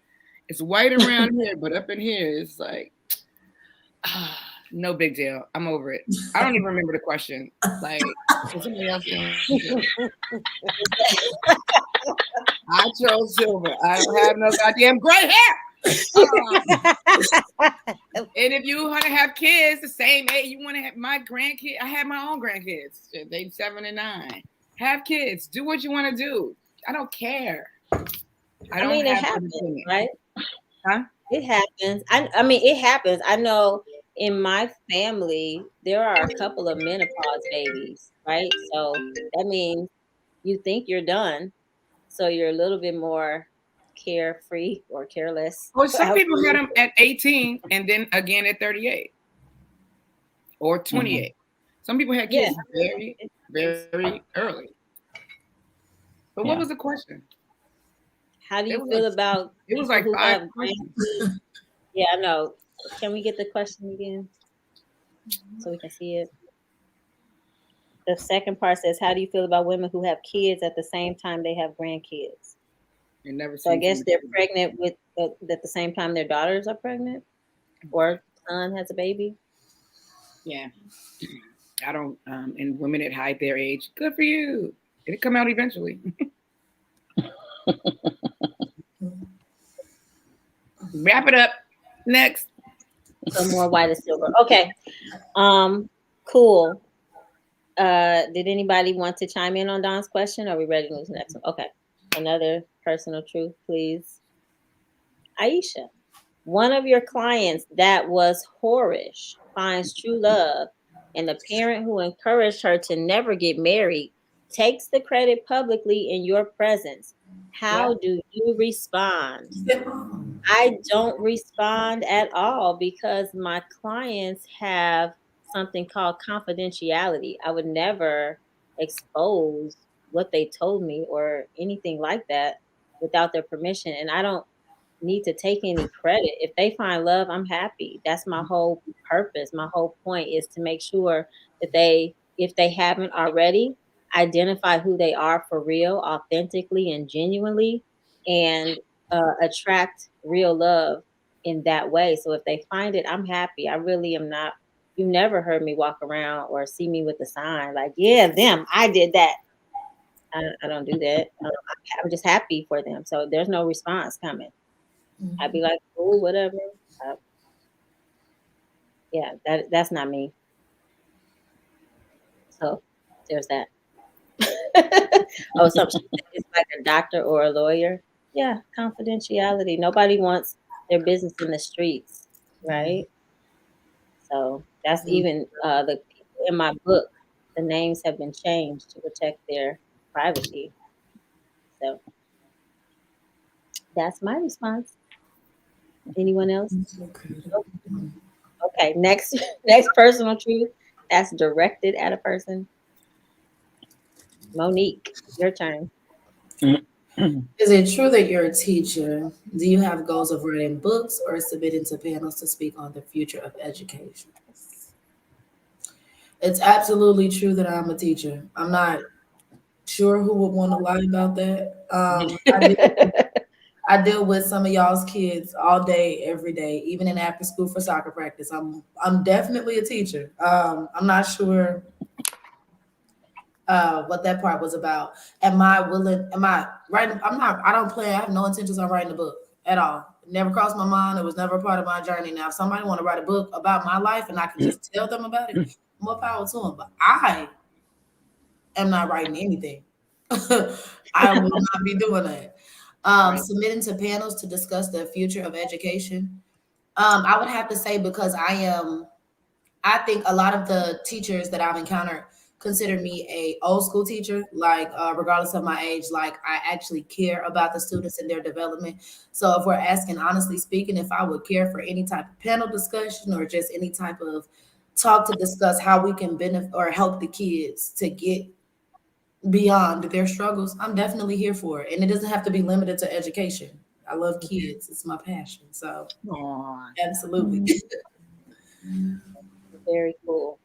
It's white around here, but up in here, it's like No big deal. I'm over it. I don't even remember the question. Like, is somebody else doing? I chose silver. I don't have no goddamn gray hair. And if you want to have kids the same age, you want to have my grandkids. I had my own grandkids. They 7 and 9. Have kids. Do what you want to do. I don't care. I mean, it happens, right? Huh? It happens. I mean, it happens. I know in my family there are a couple of menopause babies, right? So that means you think you're done, so you're a little bit more carefree or careless. Well, some people had them at 18 and then again at 38 or 28. Mm-hmm. Some people had kids very, very early. But what was the question? How do you feel about it was like 5 questions. Yeah, I know. Can we get the question again so we can see it? The second part says, how do you feel about women who have kids at the same time they have grandkids? So I guess they're pregnant with at the same time their daughters are pregnant or son has a baby. Yeah. I don't, and women that hide their age, good for you. It'll come out eventually. Wrap it up. Next. Some more white and silver. Okay. Cool. Did anybody want to chime in on Don's question? Or are we ready to move to the next one? Okay. Another personal truth, please. Aisha, one of your clients that was whorish finds true love, and the parent who encouraged her to never get married takes the credit publicly in your presence. How do you respond? I don't respond at all because my clients have something called confidentiality. I would never expose what they told me or anything like that without their permission. And I don't need to take any credit. If they find love, I'm happy. That's my whole purpose. My whole point is to make sure that if they haven't already, identify who they are for real, authentically and genuinely, and attract real love in that way. So if they find it, I'm happy. I really am not. You never heard me walk around or see me with a sign like, yeah, them, I did that. I don't do that. I'm just happy for them. So there's no response coming. I'd be like, oh, whatever. Yeah, that's not me. So there's that. Oh, something it's like a doctor or a lawyer. Yeah, confidentiality. Nobody wants their business in the streets, right? So that's even the people in my book. The names have been changed to protect their privacy. So that's my response. Anyone else? Okay, next personal truth that's directed at a person. Monique, your turn. Is it true that you're a teacher? Do you have goals of writing books or submitting to panels to speak on the future of education? It's absolutely true that I'm a teacher. I'm not sure who would want to lie about that. I deal with some of y'all's kids all day, every day, even in after school for soccer practice. I'm definitely a teacher. I'm not sure what that part was about. Am I writing? I don't plan. I have no intentions on writing a book at all. It never crossed my mind. It was never a part of my journey. Now, if somebody want to write a book about my life and I can just tell them about it, more power to them. But I am not writing anything. I will not be doing that. Submitting to panels to discuss the future of education. I would have to say because I think a lot of the teachers that I've encountered consider me a old school teacher, like regardless of my age, like I actually care about the students and their development. So if we're asking, honestly speaking, if I would care for any type of panel discussion or just any type of talk to discuss how we can benefit or help the kids to get beyond their struggles, I'm definitely here for it. And it doesn't have to be limited to education. I love kids. It's my passion. So absolutely. Very cool.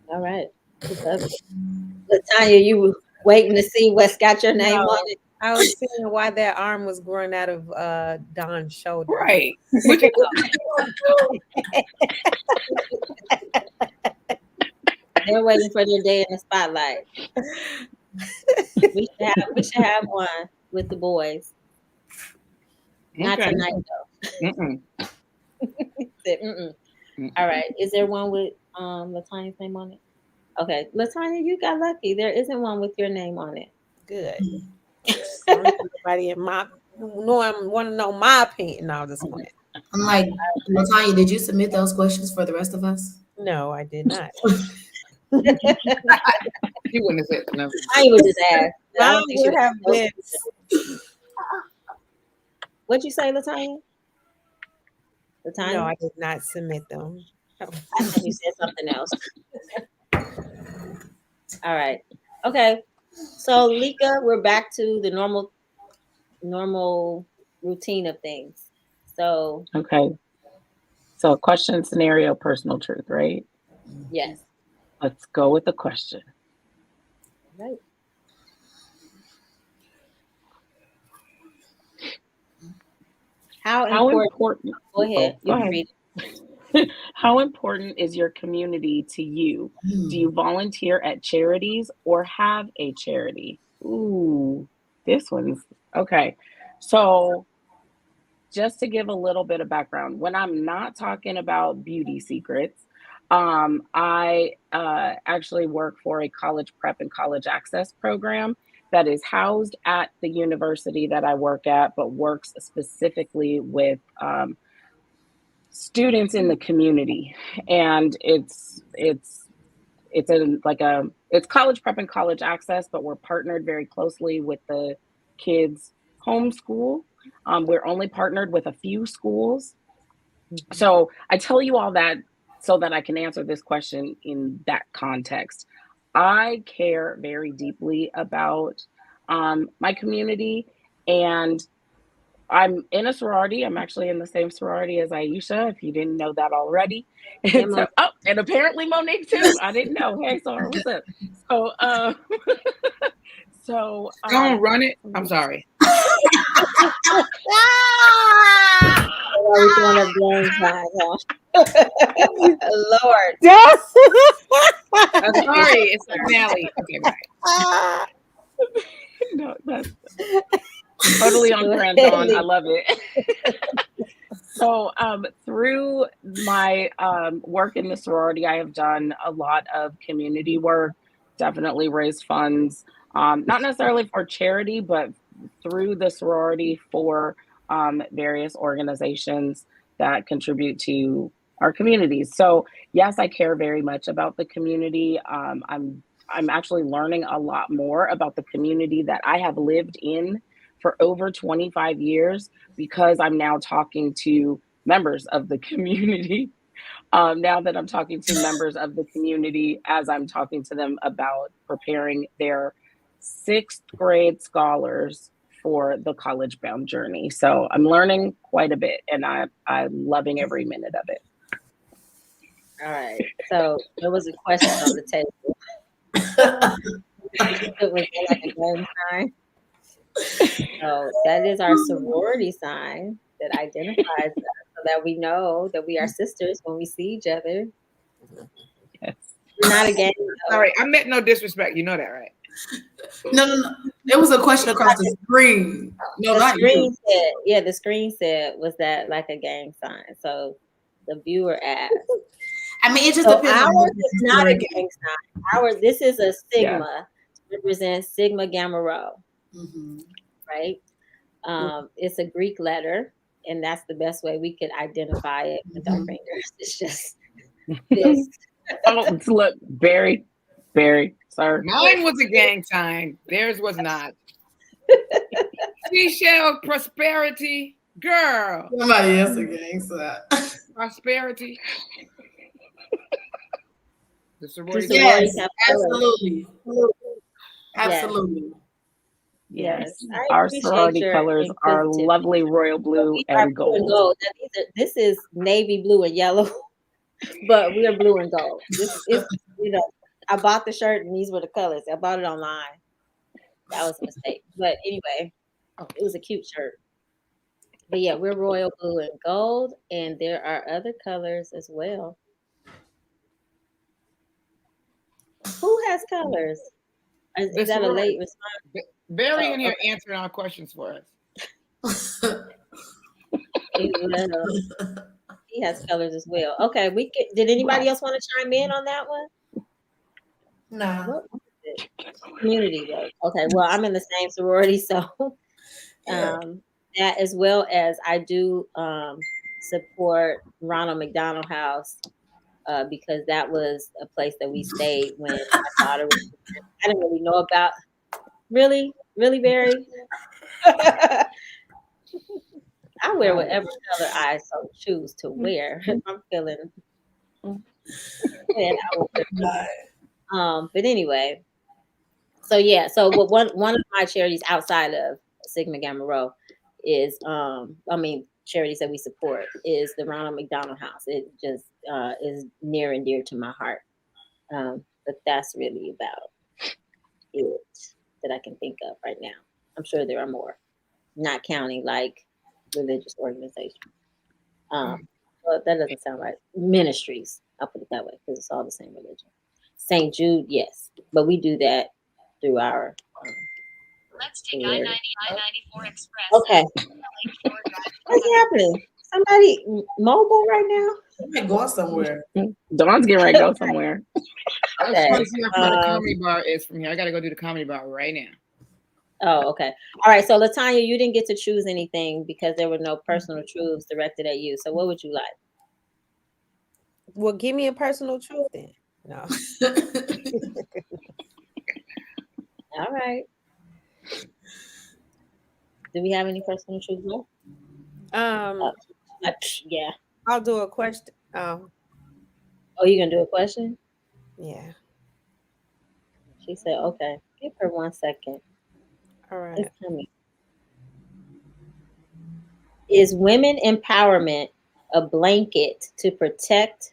All right. LaTanya, you were waiting to see what's got your name on it. I was seeing why that arm was growing out of Don's shoulder. Right. What you They're waiting for their day in the spotlight. We should have one with the boys. Not Okay. tonight though. Mm-mm. Said, All right. Is there one with LaTanya's name on it? Okay, LaTanya, you got lucky. There isn't one with your name on it. Good. Everybody in my want to know my opinion. No, this point. I'm like, LaTanya, did you submit those questions for the rest of us? No, I did not. He wouldn't have said no. I would just ask. Mine would have been. What'd you say, LaTanya? LaTanya? No, I did not submit them. I thought you said something else. All right. Okay. So Lika, we're back to the normal routine of things. So Okay. So question, scenario, personal truth, right? yes. Let's go with the question. Right. How important? Go ahead. Go ahead. How important is your community to you? Do you volunteer at charities or have a charity? Ooh, this one's okay. So just to give a little bit of background, when I'm not talking about beauty secrets, I actually work for a college prep and college access program that is housed at the university that I work at, but works specifically with students in the community. And it's college prep and college access, but we're partnered very closely with the kids' homeschool. We're only partnered with a few schools. So I tell you all that so that I can answer this question in that context. I care very deeply about my community, and I'm in a sorority. I'm actually in the same sorority as Aisha, if you didn't know that already. And so, and apparently Monique too. I didn't know. Hey, Sarah, what's up? So, don't run it. I'm sorry. Lord. I'm sorry. It's a finale. Okay, bye. No, that's totally on brand, Dawn. I love it. So through my work in the sorority, I have done a lot of community work, definitely raised funds, not necessarily for charity, but through the sorority for various organizations that contribute to our communities. So yes, I care very much about the community. I'm actually learning a lot more about the community that I have lived in for over 25 years because I'm now talking to members of the community. Now that I'm talking to members of the community as I'm talking to them about preparing their 6th grade scholars for the college bound journey. So I'm learning quite a bit and I'm loving every minute of it. All right. So there was a question on the table. It was like a game sign. So that is our sorority sign that identifies us so that we know that we are sisters when we see each other. Yes. We're not a gang. Sorry, I meant no disrespect. You know that, right? No. There was a question across the screen. No, the not screen you. said, the screen said, was that like a gang sign? So the viewer asked. I mean, it just So depends. Ours is not a gang sign. This is a sigma. Yeah. Represents Sigma Gamma Rho. Mm-hmm. Right? It's a Greek letter, and that's the best way we could identify it with our fingers. It's just this. Oh, look, very, very sorry. Mine was a gang sign. Theirs was not. Seashell prosperity, girl. Somebody else a gang sign. Prosperity. The sorority. Yes, absolutely. Absolutely. Yes. Our sorority colors are lovely royal blue and gold. This is navy blue and yellow, but we are blue and gold. This is, I bought the shirt and these were the colors. I bought it online. That was a mistake. But anyway, it was a cute shirt. But yeah, we're royal blue and gold, and there are other colors as well. Who has colors? Is This that a Roy. late response? Barry in Oh, here answering our questions for us. He has colors as well. Okay, did anybody else want to chime in on that one? Nah. What was it? Community work. Okay, well, I'm in the same sorority, so Yeah. that as well as I do support Ronald McDonald House because that was a place that we stayed when my daughter was. I didn't really know about. Really, Barry. I wear whatever color I so choose to wear. If I'm feeling good, I will wear. But anyway, so yeah, so what one of my charities outside of Sigma Gamma Rho is charities that we support is the Ronald McDonald House. It just is near and dear to my heart. But that's really about it that I can think of right now. I'm sure there are more, not counting like religious organizations. Well, that doesn't sound right. Ministries, I'll put it that way, because it's all the same religion. St. Jude, yes, but we do that through our. Let's take I-94 Express. Okay. What's happening? Somebody mobile right now? You're going somewhere. Dawn's getting ready to go somewhere. I just want to see how far the comedy bar is from here. I got to go do the comedy bar right now. Oh, okay. All right. So, LaTanya, you didn't get to choose anything because there were no personal truths directed at you. So, what would you like? Well, give me a personal truth then. No. All right. Do we have any personal truths left? Yeah. I'll do a question. Oh, you gonna do a question? yeah. She said, "Okay, give her 1 second. All right. It's coming." Is women empowerment a blanket to protect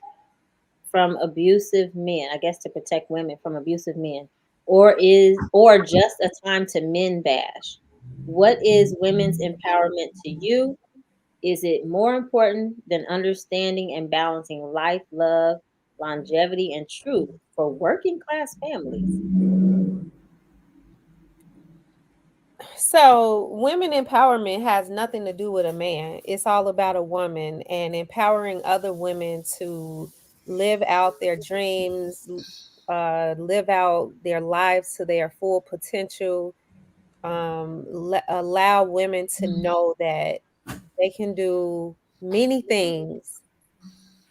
from abusive men? I guess to protect women from abusive men, or just a time to men bash? What is women's empowerment to you? Is it more important than understanding and balancing life, love, longevity, and truth for working class families? So, women empowerment has nothing to do with a man. It's all about a woman and empowering other women to live out their dreams, live out their lives to their full potential. Allow women to know that they can do many things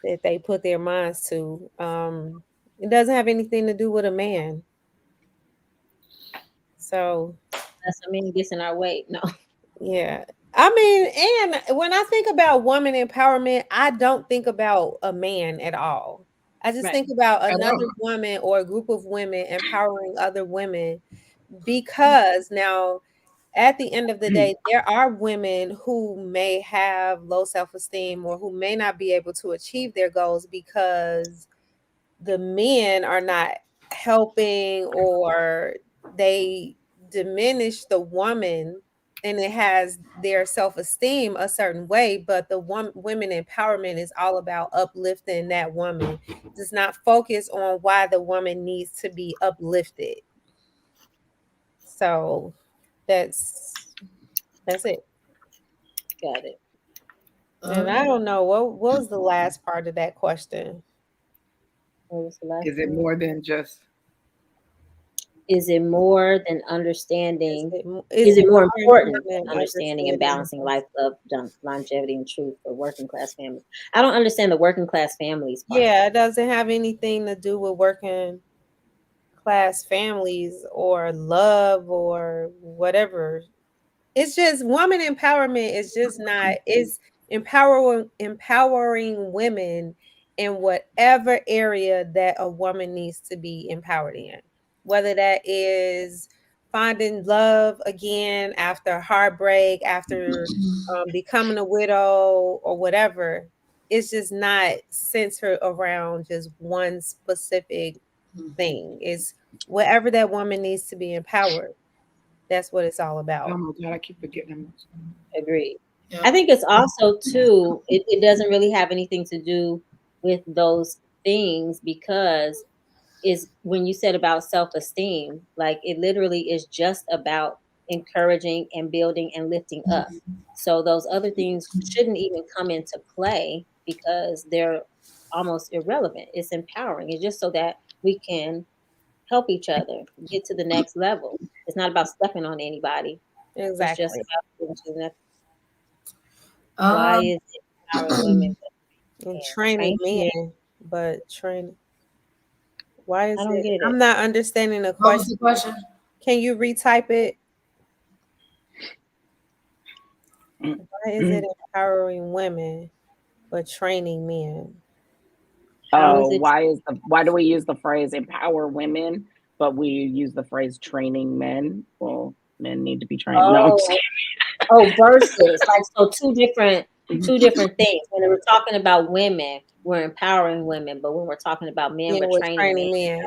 that they put their minds to. It doesn't have anything to do with a man. So That's a man gets in our way. No. yeah. I mean, and when I think about woman empowerment, I don't think about a man at all. I just Right. think about I know. another woman or a group of women empowering other women because now at the end of the day, there are women who may have low self-esteem or who may not be able to achieve their goals because the men are not helping or they diminish the woman and it has their self-esteem a certain way, but the women empowerment is all about uplifting that woman. It does not focus on why the woman needs to be uplifted. So that's it. Got it. And I don't know what was the last part of that question. What was the last Is it one? more than just? Is it more than understanding? Is it more important than than understanding and balancing life, love, longevity, and truth for working class families? I don't understand the working class families part. Yeah, it doesn't have anything to do with working class families or love or whatever. It's just woman empowerment is just not, it's empowering women in whatever area that a woman needs to be empowered in. Whether that is finding love again after heartbreak, after becoming a widow or whatever. It's just not centered around just one specific thing. It's whatever that woman needs to be empowered. That's what it's all Oh about. my God, I keep forgetting them. Agreed. Yeah. I think it's also too, it doesn't really have anything to do with those things, because is when you said about self-esteem, like it literally is just about encouraging and building and lifting up. So those other things shouldn't even come into play because they're almost irrelevant. It's empowering. It's just so that we can help each other get to the next level. It's not about stepping on anybody. It's just Exactly. about getting to the next. Why Um, is it empowering women but And men? training Training men. men, but training. Why is I don't it? get I'm it. not understanding the what was question. the question? Can you retype it? Mm. Why is it empowering women but training men? How Oh, is it? why do we use the phrase empower women, but we use the phrase training men? Well, men need to be trained. No, I'm just Versus like, so two different things. When we're talking about women, we're empowering women, but when we're talking about men, Yeah, we're with training men. training men.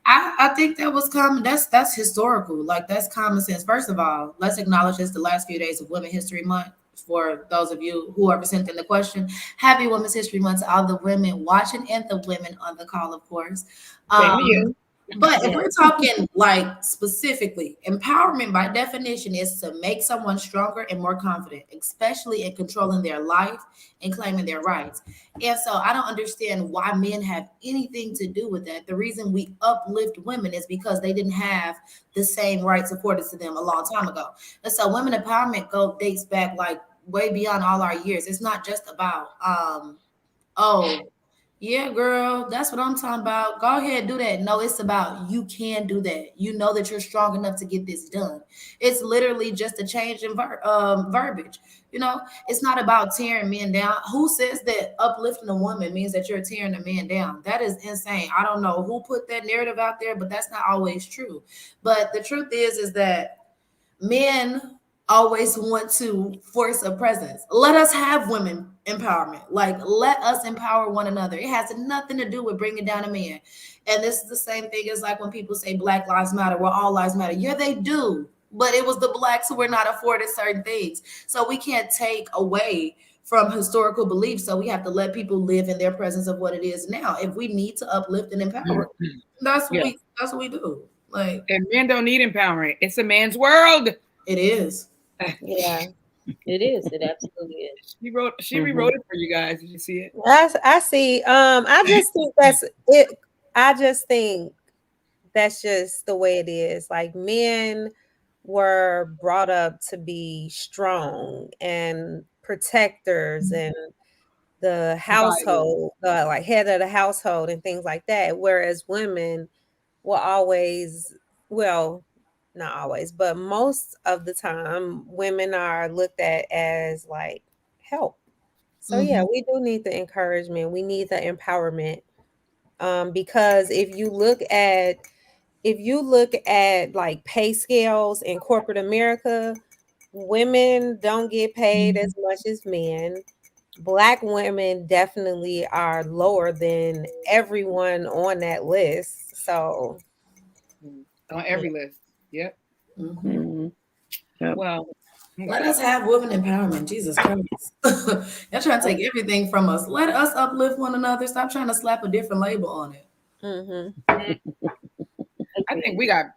I think that was common. That's historical. Like that's common sense. First of all, let's acknowledge it's the last few days of Women History Month. For those of you who are sent in the question, happy Women's History Month to all the women watching and the women on the call, of course. Same to you. But if we're talking like specifically, empowerment by definition is to make someone stronger and more confident, especially in controlling their life and claiming their rights. And so I don't understand why men have anything to do with that. The reason we uplift women is because they didn't have the same rights afforded to them a long time ago. And so women empowerment dates back like way beyond all our years. It's not just about oh, yeah, girl, that's what I'm talking about. Go ahead, do that. No, it's about you can do that. You know that you're strong enough to get this done. It's literally just a change in verbiage. You know, it's not about tearing men down. Who says that uplifting a woman means that you're tearing a man down? That is insane. I don't know who put that narrative out there, but that's not always true. But the truth is that men always want to force a presence. Let us have women empowerment. Like, let us empower one another. It has nothing to do with bringing down a man. And this is the same thing as like when people say Black Lives Matter, well, all lives matter. Yeah, they do. But it was the Blacks who were not afforded certain things. So we can't take away from historical beliefs. So we have to let people live in their presence of what it is now. If we need to uplift and empower, that's what we do. Like, And men don't need empowering. It's a man's world. it is. Yeah, it is. It absolutely is. She rewrote it for you guys. Did you see it? I see. I just think that's it. I just think that's just the way it is. Like men were brought up to be strong and protectors and the household, like head of the household and things like that. Whereas women will always, well, not always, but most of the time, women are looked at as like help. So yeah, we do need the encouragement. We need the empowerment. Because if you look at like pay scales in corporate America, women don't get paid as much as men. Black women definitely are lower than everyone on that list. So On every list. Yep. Yep. Well, Let us have women empowerment. Jesus Christ. They're trying to take everything from us. Let us uplift one another. Stop trying to slap a different label on it. I think we're a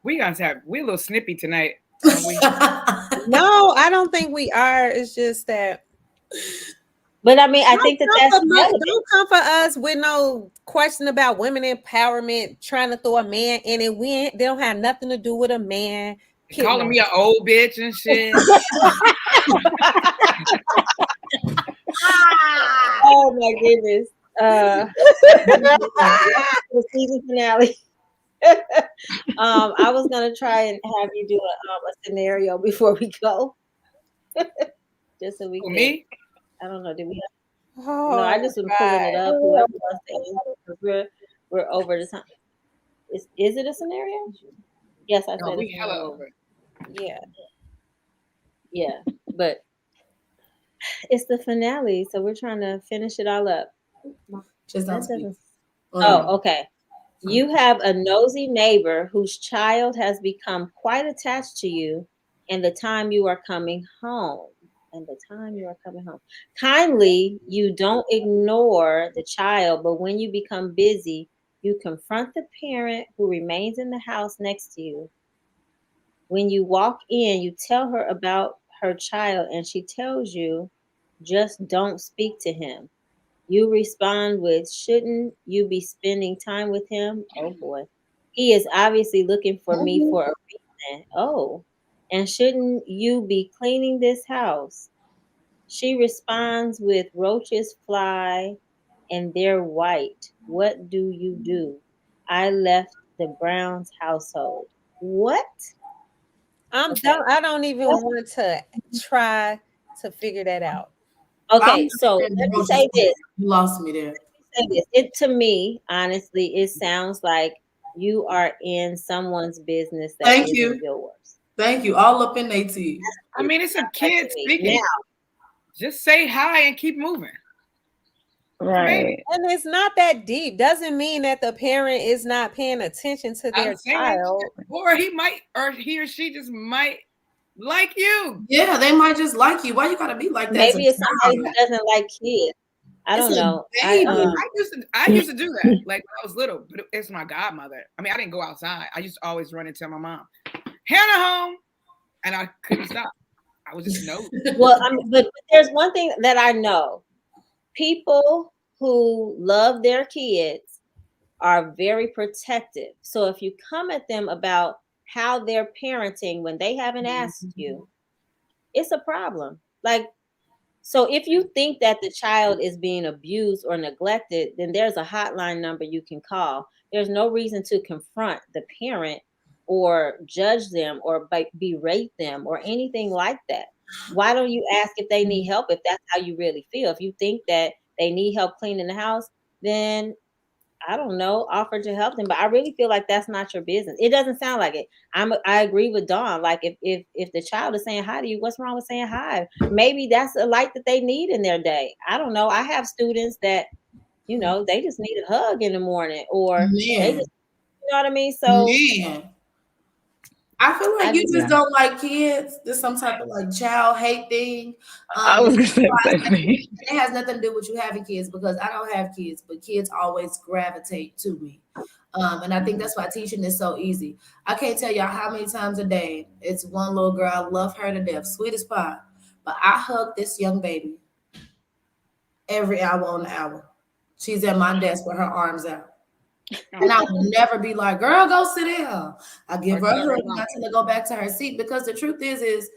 little snippy tonight, aren't we? no, I don't think we are. It's just that. But I mean, I think that's relevant. Don't come for us with no question about women empowerment, trying to throw a man in it. They don't have nothing to do with a man. Calling me an old bitch and shit. Oh my goodness. The season finale. I was gonna try and have you do a scenario before we go. Just so we can. Me? I don't know. Did we? Oh, no, I just been pulling it up. Whoever wants to answer, we're over the time. Is it a scenario? Yes, I said we hella over. Yeah. Yeah, but it's the finale, so we're trying to finish it all up. Just That don't speak. doesn't. Oh, okay. You have a nosy neighbor whose child has become quite attached to you, and the time you are coming home. And the time you are coming home. Kindly, you don't ignore the child, but when you become busy, you confront the parent who remains in the house next to you. When you walk in, you tell her about her child, and she tells you, just don't speak to him. You respond with, shouldn't you be spending time with him? Oh boy. He is obviously looking for me for a reason. Oh. And shouldn't you be cleaning this house? She responds with, roaches fly and they're white. What do you do? I left the Browns household. What? Okay. I don't even want to try to figure that out. Okay, so let me say this. You lost me there. Say this. It to me, honestly, it sounds like you are in someone's business that Thank isn't you. yours. Thank you. All up in their teeth. I mean, it's a kid speaking. Now, just say hi and keep moving. Right. And it's not that deep. Doesn't mean that the parent is not paying attention to their child. Or he or she just might like you. Yeah, they might just like you. Why you gotta be like that? Maybe it's somebody who doesn't like kids. I don't know. I used to do that, like when I was little, but it's my godmother. I mean, I didn't go outside. I used to always run and tell my mom, Hannah home, and I couldn't stop. I was just nosy. Well, but there's one thing that I know. People who love their kids are very protective. So if you come at them about how they're parenting when they haven't asked you, it's a problem. Like, so if you think that the child is being abused or neglected, then there's a hotline number you can call. There's no reason to confront the parent or judge them or berate them or anything like that. Why don't you ask if they need help if that's how you really feel? If you think that they need help cleaning the house, then I don't know, offer to help them. But I really feel like that's not your business. It doesn't sound like it. I agree with Dawn. Like if the child is saying hi to you, what's wrong with saying hi? Maybe that's a light that they need in their day. I don't know. I have students that, they just need a hug in the morning, or they just, you know what I mean? So I feel like you just don't like kids. There's some type of like child hate thing. I was gonna say it has nothing to do with you having kids, because I don't have kids, but kids always gravitate to me. And I think that's why teaching is so easy. I can't tell y'all how many times a day it's one little girl. I love her to death, sweet as pie. But I hug this young baby every hour on the hour. She's at my desk with her arms out. And I will never be like, girl, go sit down. I give her a hug until I go back to her seat, because the truth is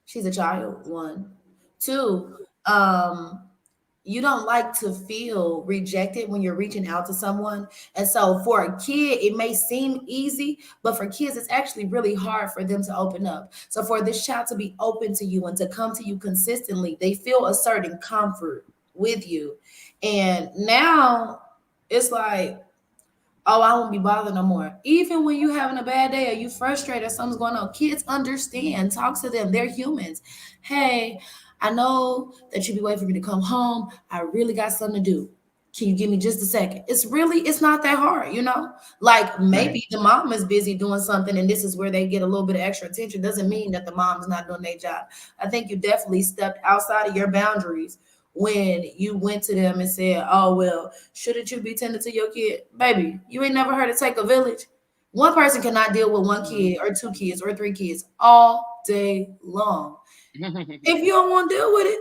she's a child, 1. 2, you don't like to feel rejected when you're reaching out to someone. And so for a kid, it may seem easy, but for kids, it's actually really hard for them to open up. So for this child to be open to you and to come to you consistently, they feel a certain comfort with you. And now it's like, oh, I won't be bothered no more. Even when you're having a bad day or you frustrated or something's going on, kids understand. Talk to them. They're humans. Hey, I know that you be waiting for me to come home. I really got something to do. Can you give me just a second? It's not that hard, Like maybe the mom is busy doing something and this is where they get a little bit of extra attention. Doesn't mean that the mom's not doing their job. I think you definitely stepped outside of your boundaries when you went to them and said, oh, well, shouldn't you be tending to your kid? Baby, you ain't never heard it take a village. One person cannot deal with 1 kid or 2 kids or 3 kids all day long. If you don't want to deal with it,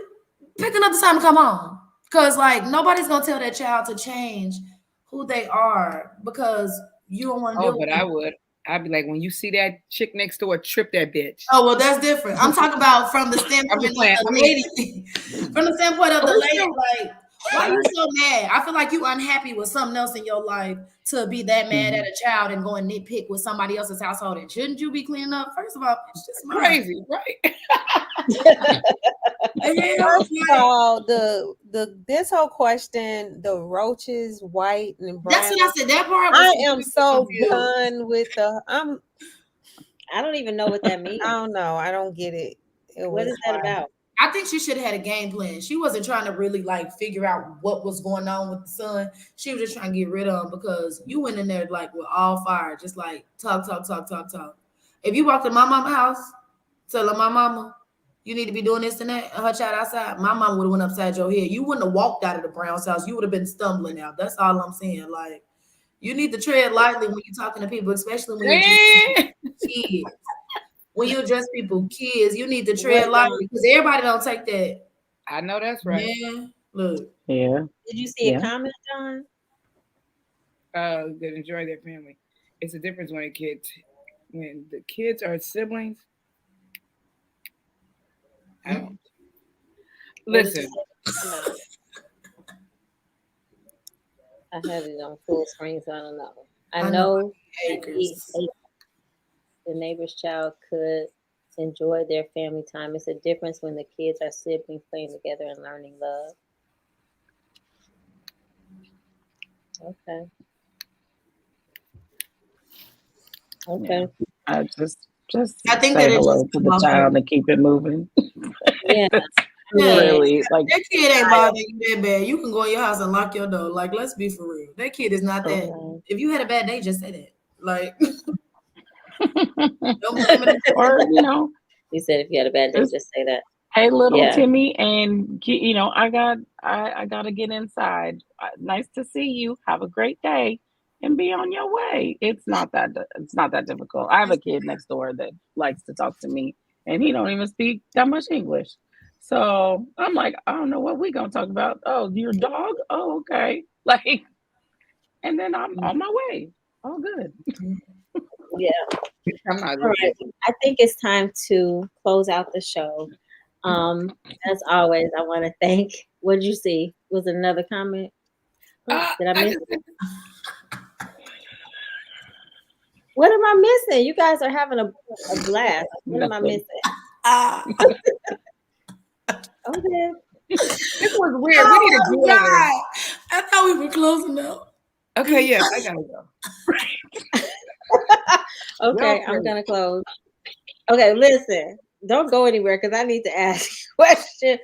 pick another time to come home. Because, like, nobody's going to tell that child to change who they are because you don't want to deal with it. I would. I'd be like, when you see that chick next door, trip that bitch. Oh, well, that's different. I'm talking about from the standpoint of the lady. From the standpoint of the lady, like, why are you so mad? I feel like you unhappy with something else in your life to be that mad at a child and go and nitpick with somebody else's household. And shouldn't you be cleaning up? First of all, it's just crazy, right? First of all, this whole question, the roaches, white and brown. That's what I said. That part. I am so done with I don't even know what that means. I don't know. I don't get it. What is that about? I think she should have had a game plan. She wasn't trying to really like figure out what was going on with the son. She was just trying to get rid of him because you went in there like with all fire, just like talk. If you walked to my mama's house, telling my mama, you need to be doing this and that, and her child outside, my mama would have went upside your head. You wouldn't have walked out of the Brown's house. You would have been stumbling out. That's all I'm saying. Like, you need to tread lightly when you're talking to people, especially when you're kids. When you address people, kids, you need to tread lightly because everybody don't take that. I know that's right. Yeah, look. Yeah. Did you see a comment, John? That enjoy their family. It's a difference when the kids are siblings. I don't listen. I had it on full screen, so I don't know. I know the neighbor's child could enjoy their family time. It's a difference when the kids are siblings playing together and learning love. Okay. Yeah. I just I think say that hello to the child and keep it moving. Yeah. Really, like that kid ain't bothering you that bad. You can go in your house and lock your door. Like, let's be for real. That kid is not that. If you had a bad day, just say that. Like, don't blame it. Or he said if you had a bad day, just say that. Hey, little Timmy, and I gotta get inside. Nice to see you. Have a great day, and be on your way. It's not that difficult. I have a kid next door that likes to talk to me, and he don't even speak that much English. So I'm like, I don't know what we gonna talk about. Oh, your dog? Oh, okay. Like, and then I'm on my way. All good. Yeah. All right. I think it's time to close out the show. As always, I want to thank. What did you see? Was it another comment? Did I miss it? What am I missing? You guys are having a blast. What am I missing? Okay. This was weird. We need to do it. I thought we were closing out. Okay, yeah, I gotta go. Okay, I'm gonna close. Okay, listen, don't go anywhere because I need to ask a question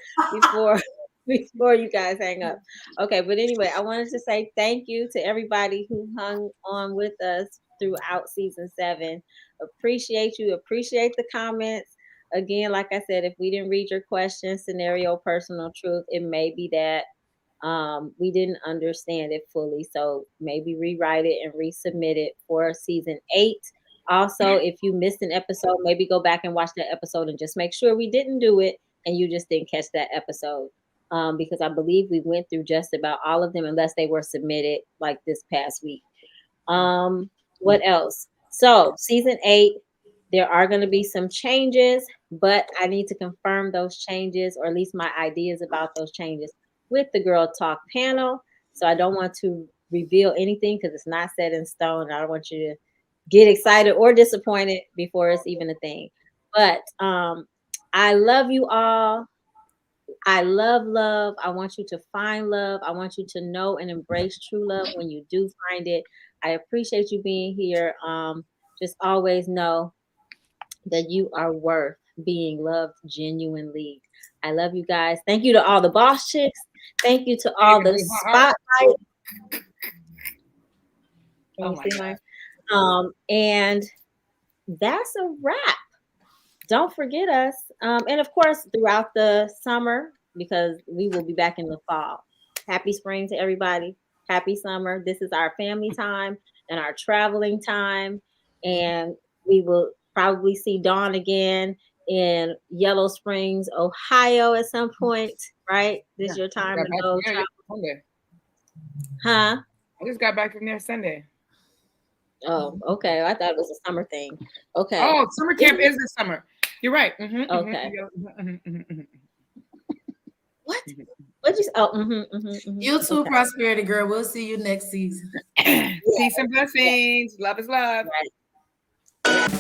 before you guys hang up. Okay, but anyway, I wanted to say thank you to everybody who hung on with us throughout season 7. Appreciate you. Appreciate the comments. Again, like I said, if we didn't read your question, scenario, personal truth, it may be that we didn't understand it fully. So maybe rewrite it and resubmit it for season 8. Also, if you missed an episode, maybe go back and watch that episode and just make sure we didn't do it and you just didn't catch that episode. Because I believe we went through just about all of them unless they were submitted like this past week. What else? So season 8, there are going to be some changes, but I need to confirm those changes, or at least my ideas about those changes, with the Girl Talk panel. So I don't want to reveal anything because it's not set in stone. I don't want you to get excited or disappointed before it's even a thing. But I love you all. I love love. I want you to find love. I want you to know and embrace true love when you do find it. I appreciate you being here. Just always know that you are worth being loved genuinely. I love you guys. Thank you to all the boss chicks. Thank you to all the spotlight. Oh my God. And that's a wrap. Don't forget us. And of course, throughout the summer, because we will be back in the fall. Happy spring to everybody. Happy summer. This is our family time and our traveling time. And we will probably see Dawn again in Yellow Springs, Ohio at some point, right? This is your time to go travel. Huh? I just got back from there Sunday. Oh, okay. I thought it was a summer thing. Okay. Oh, summer camp is this summer. You're right. Okay. What? What'd you say? Oh, You too, Prosperity Girl. We'll see you next season. Peace and blessings. Love is love. Right.